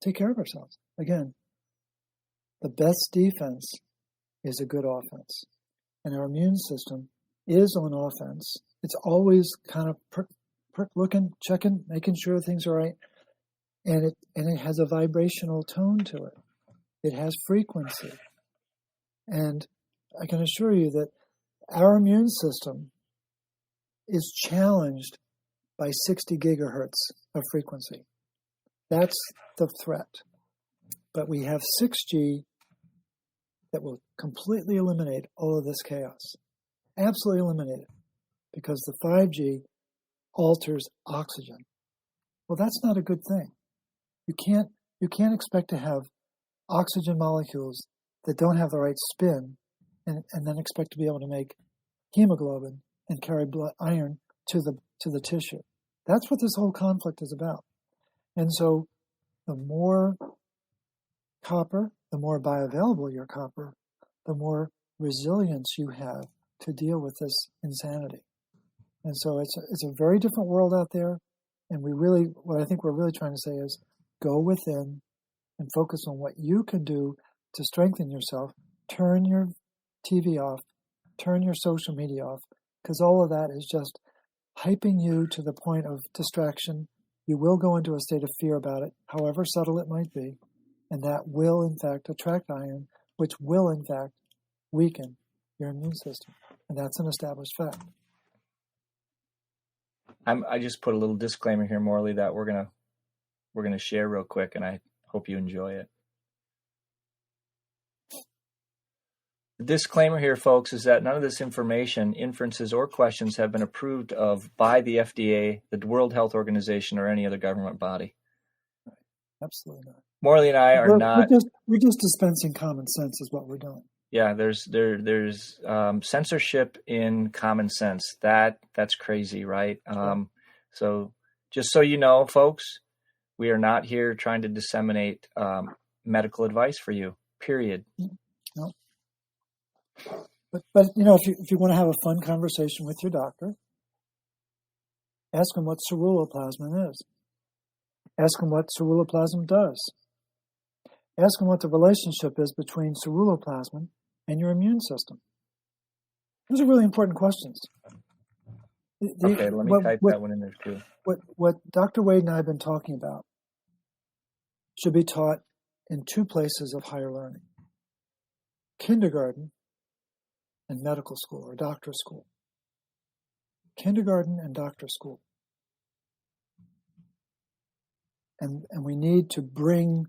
take care of ourselves. Again, the best defense is a good offense. And our immune system is on offense. It's always kind of looking, checking, making sure things are right. And it has a vibrational tone to it. It has frequency. And I can assure you that our immune system is challenged by 60 gigahertz of frequency. That's the threat. But we have 6G that will completely eliminate all of this chaos. Absolutely eliminate it. Because the 5G alters oxygen. Well, that's not a good thing. You can't expect to have oxygen molecules that don't have the right spin and then expect to be able to make hemoglobin and carry iron to the tissue. That's what this whole conflict is about. And so the more copper, the more bioavailable your copper, the more resilience you have to deal with this insanity. And so it's a very different world out there. And what I think we're really trying to say is go within and focus on what you can do to strengthen yourself. Turn your TV off, turn your social media off, because all of that is just hyping you to the point of distraction. You will go into a state of fear about it, however subtle it might be, and that will, in fact, attract iron, which will, in fact, weaken your immune system. And that's an established fact. I just put a little disclaimer here, Morley, that we're gonna share real quick, and I hope you enjoy it. The disclaimer here, folks, is that none of this information, inferences, or questions have been approved of by the FDA, the World Health Organization, or any other government body. Absolutely not. Morley and I are not. We're just dispensing common sense, is what we're doing. Yeah, there's censorship in common sense. That's crazy, right? So just so you know, folks, we are not here trying to disseminate medical advice for you. Period. No. But if you want to have a fun conversation with your doctor, ask him what ceruloplasmin is. Ask him what ceruloplasmin does. Ask him what the relationship is between ceruloplasmin and your immune system. Those are really important questions. Okay, let me type that one in there too. What Dr. Wade and I have been talking about should be taught in two places of higher learning: kindergarten and medical school or doctor's school. Kindergarten and doctor's school. And we need to bring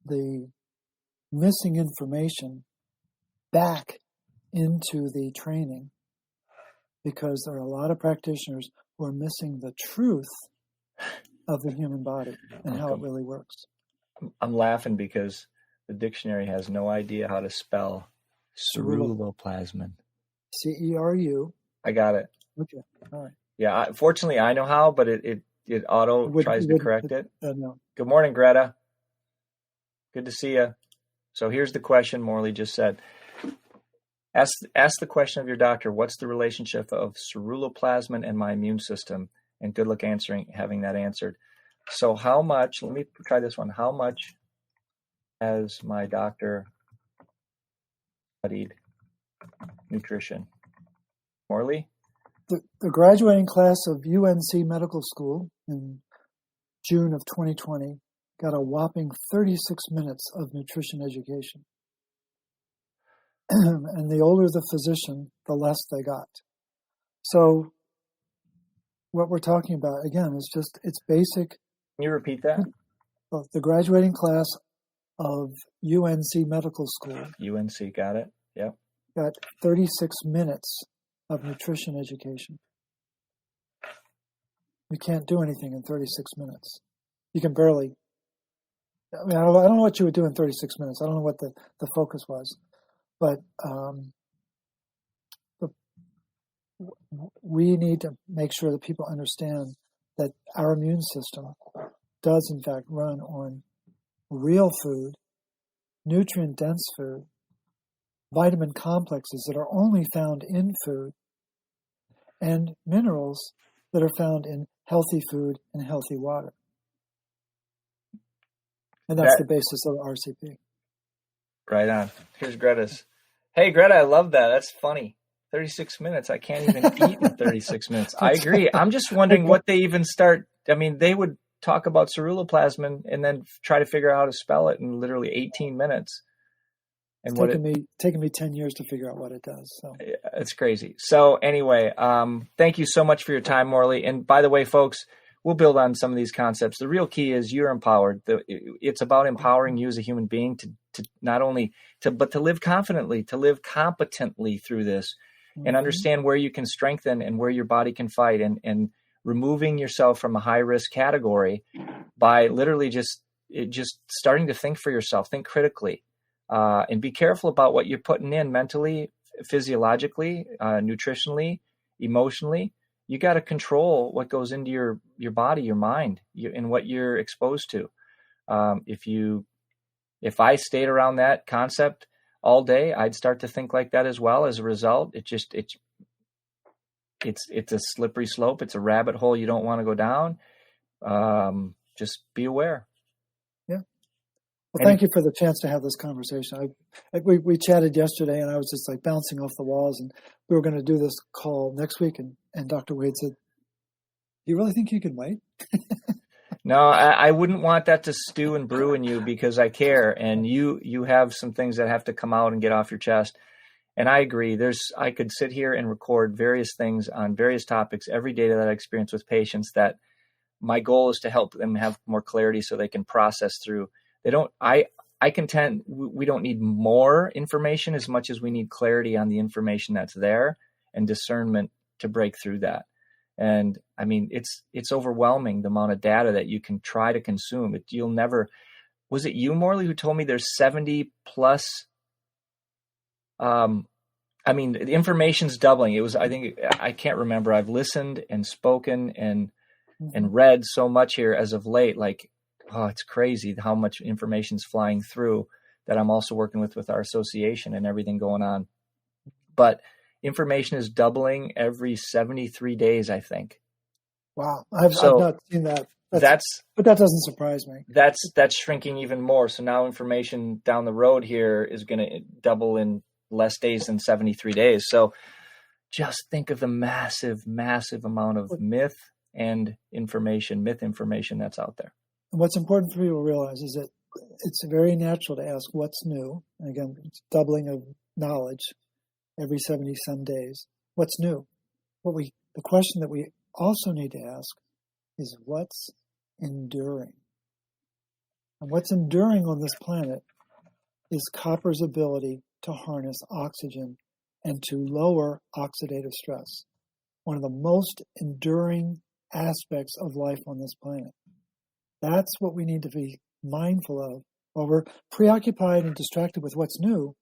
the missing information back into the training, because there are a lot of practitioners who are missing the truth of the human body and how it really works. I'm laughing because the dictionary has no idea how to spell ceruloplasmin. CERU. I got it. Okay. All right. Yeah. Fortunately, I know how, but it auto tries to correct it. No. Good morning, Greta. Good to see you. So here's the question Morley just said. Ask the question of your doctor, what's the relationship of ceruloplasmin and my immune system? And good luck having that answered. So how much, let me try this one. How much has my doctor studied nutrition? Morley? The graduating class of UNC Medical School in June of 2020 got a whopping 36 minutes of nutrition education. And the older the physician, the less they got. So what we're talking about, again, is it's basic. Can you repeat that? The graduating class of UNC Medical School. UNC, got it. Yep. Got 36 minutes of nutrition education. You can't do anything in 36 minutes. You can barely. I mean, I don't know what you would do in 36 minutes. I don't know what the focus was. But we need to make sure that people understand that our immune system does in fact run on real food, nutrient-dense food, vitamin complexes that are only found in food, and minerals that are found in healthy food and healthy water. And that's the basis of RCP. Right on. Here's Greta's. Hey, Greta, I love that. That's funny. 36 minutes. I can't even eat in 36 minutes. I agree. I'm just wondering what they even start. I mean, they would talk about ceruloplasmin and then try to figure out how to spell it in literally 18 minutes. And it's taken me 10 years to figure out what it does. So it's crazy. So anyway, thank you so much for your time, Morley. And by the way, folks, we'll build on some of these concepts. The real key is you're empowered. It's about empowering you as a human being to not only but to live confidently, to live competently through this, and understand where you can strengthen and where your body can fight, and removing yourself from a high risk category by literally just starting to think for yourself, think critically, and be careful about what you're putting in mentally, physiologically, nutritionally, emotionally. You got to control what goes into your body, your mind, and what you're exposed to. If I stayed around that concept all day, I'd start to think like that as well. As a result, it's a slippery slope. It's a rabbit hole you don't want to go down. Just be aware. Yeah. Well, thank you for the chance to have this conversation. We chatted yesterday, and I was just like bouncing off the walls, and we were going to do this call next week, and Dr. Wade said, "Do you really think you can wait?" No, I wouldn't want that to stew and brew in you, because I care, and you have some things that have to come out and get off your chest. And I agree. I could sit here and record various things on various topics every day that I experience with patients, that my goal is to help them have more clarity so they can process through. I contend we don't need more information as much as we need clarity on the information that's there and discernment to break through that. And I mean, it's overwhelming, the amount of data that you can try to consume. You'll never. Was it you, Morley, who told me there's 70 plus? I mean, the information's doubling. It was, I can't remember. I've listened and spoken and read so much here as of late. Like, it's crazy how much information's flying through, that I'm also working with our association and everything going on. But information is doubling every 73 days, I think. Wow. I've not seen that. But that doesn't surprise me. That's shrinking even more. So now information down the road here is going to double in less days than 73 days. So just think of the massive, massive amount of myth information that's out there. And what's important for people to realize is that it's very natural to ask what's new. And again, it's doubling of knowledge every 70 some days. What's new? The question that we also need to ask is what's enduring? And what's enduring on this planet is copper's ability to harness oxygen and to lower oxidative stress. One of the most enduring aspects of life on this planet. That's what we need to be mindful of. While we're preoccupied and distracted with what's new,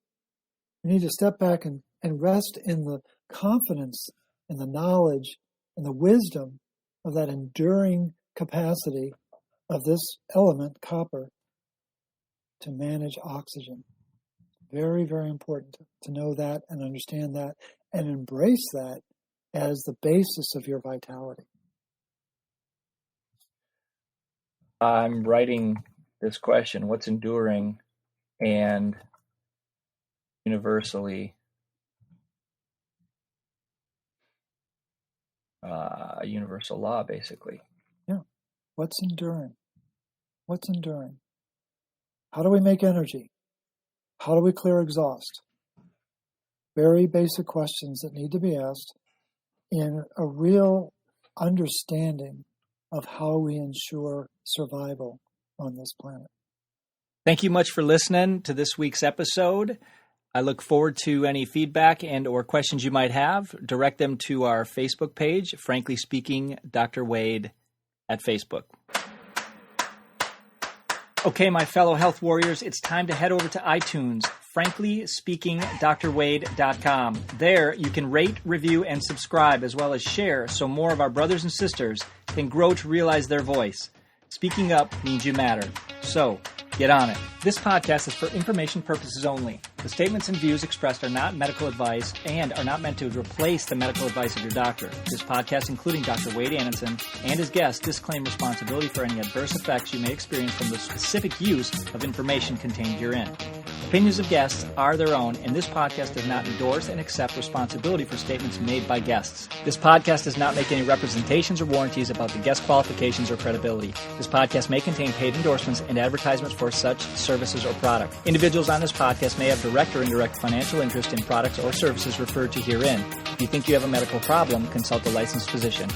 we need to step back and rest in the confidence and the knowledge and the wisdom of that enduring capacity of this element, copper, to manage oxygen. Very, very important to know that and understand that and embrace that as the basis of your vitality. I'm writing this question: what's enduring and universally a universal law, basically. Yeah. What's enduring? What's enduring? How do we make energy? How do we clear exhaust? Very basic questions that need to be asked in a real understanding of how we ensure survival on this planet. Thank you much for listening to this week's episode. I look forward to any feedback and or questions you might have. Direct them to our Facebook page, Frankly Speaking, Dr. Wade at Facebook. Okay, my fellow health warriors, it's time to head over to iTunes, franklyspeakingdrwade.com. There, you can rate, review, and subscribe, as well as share so more of our brothers and sisters can grow to realize their voice. Speaking up means you matter. So, get on it. This podcast is for information purposes only. The statements and views expressed are not medical advice and are not meant to replace the medical advice of your doctor. This podcast, including Dr. Wade Anderson and his guests, disclaim responsibility for any adverse effects you may experience from the specific use of information contained herein. Opinions of guests are their own, and this podcast does not endorse and accept responsibility for statements made by guests. This podcast does not make any representations or warranties about the guest qualifications or credibility. This podcast may contain paid endorsements and advertisements for such services or product. Individuals on this podcast may have direct or indirect financial interest in products or services referred to herein. If you think you have a medical problem, consult a licensed physician.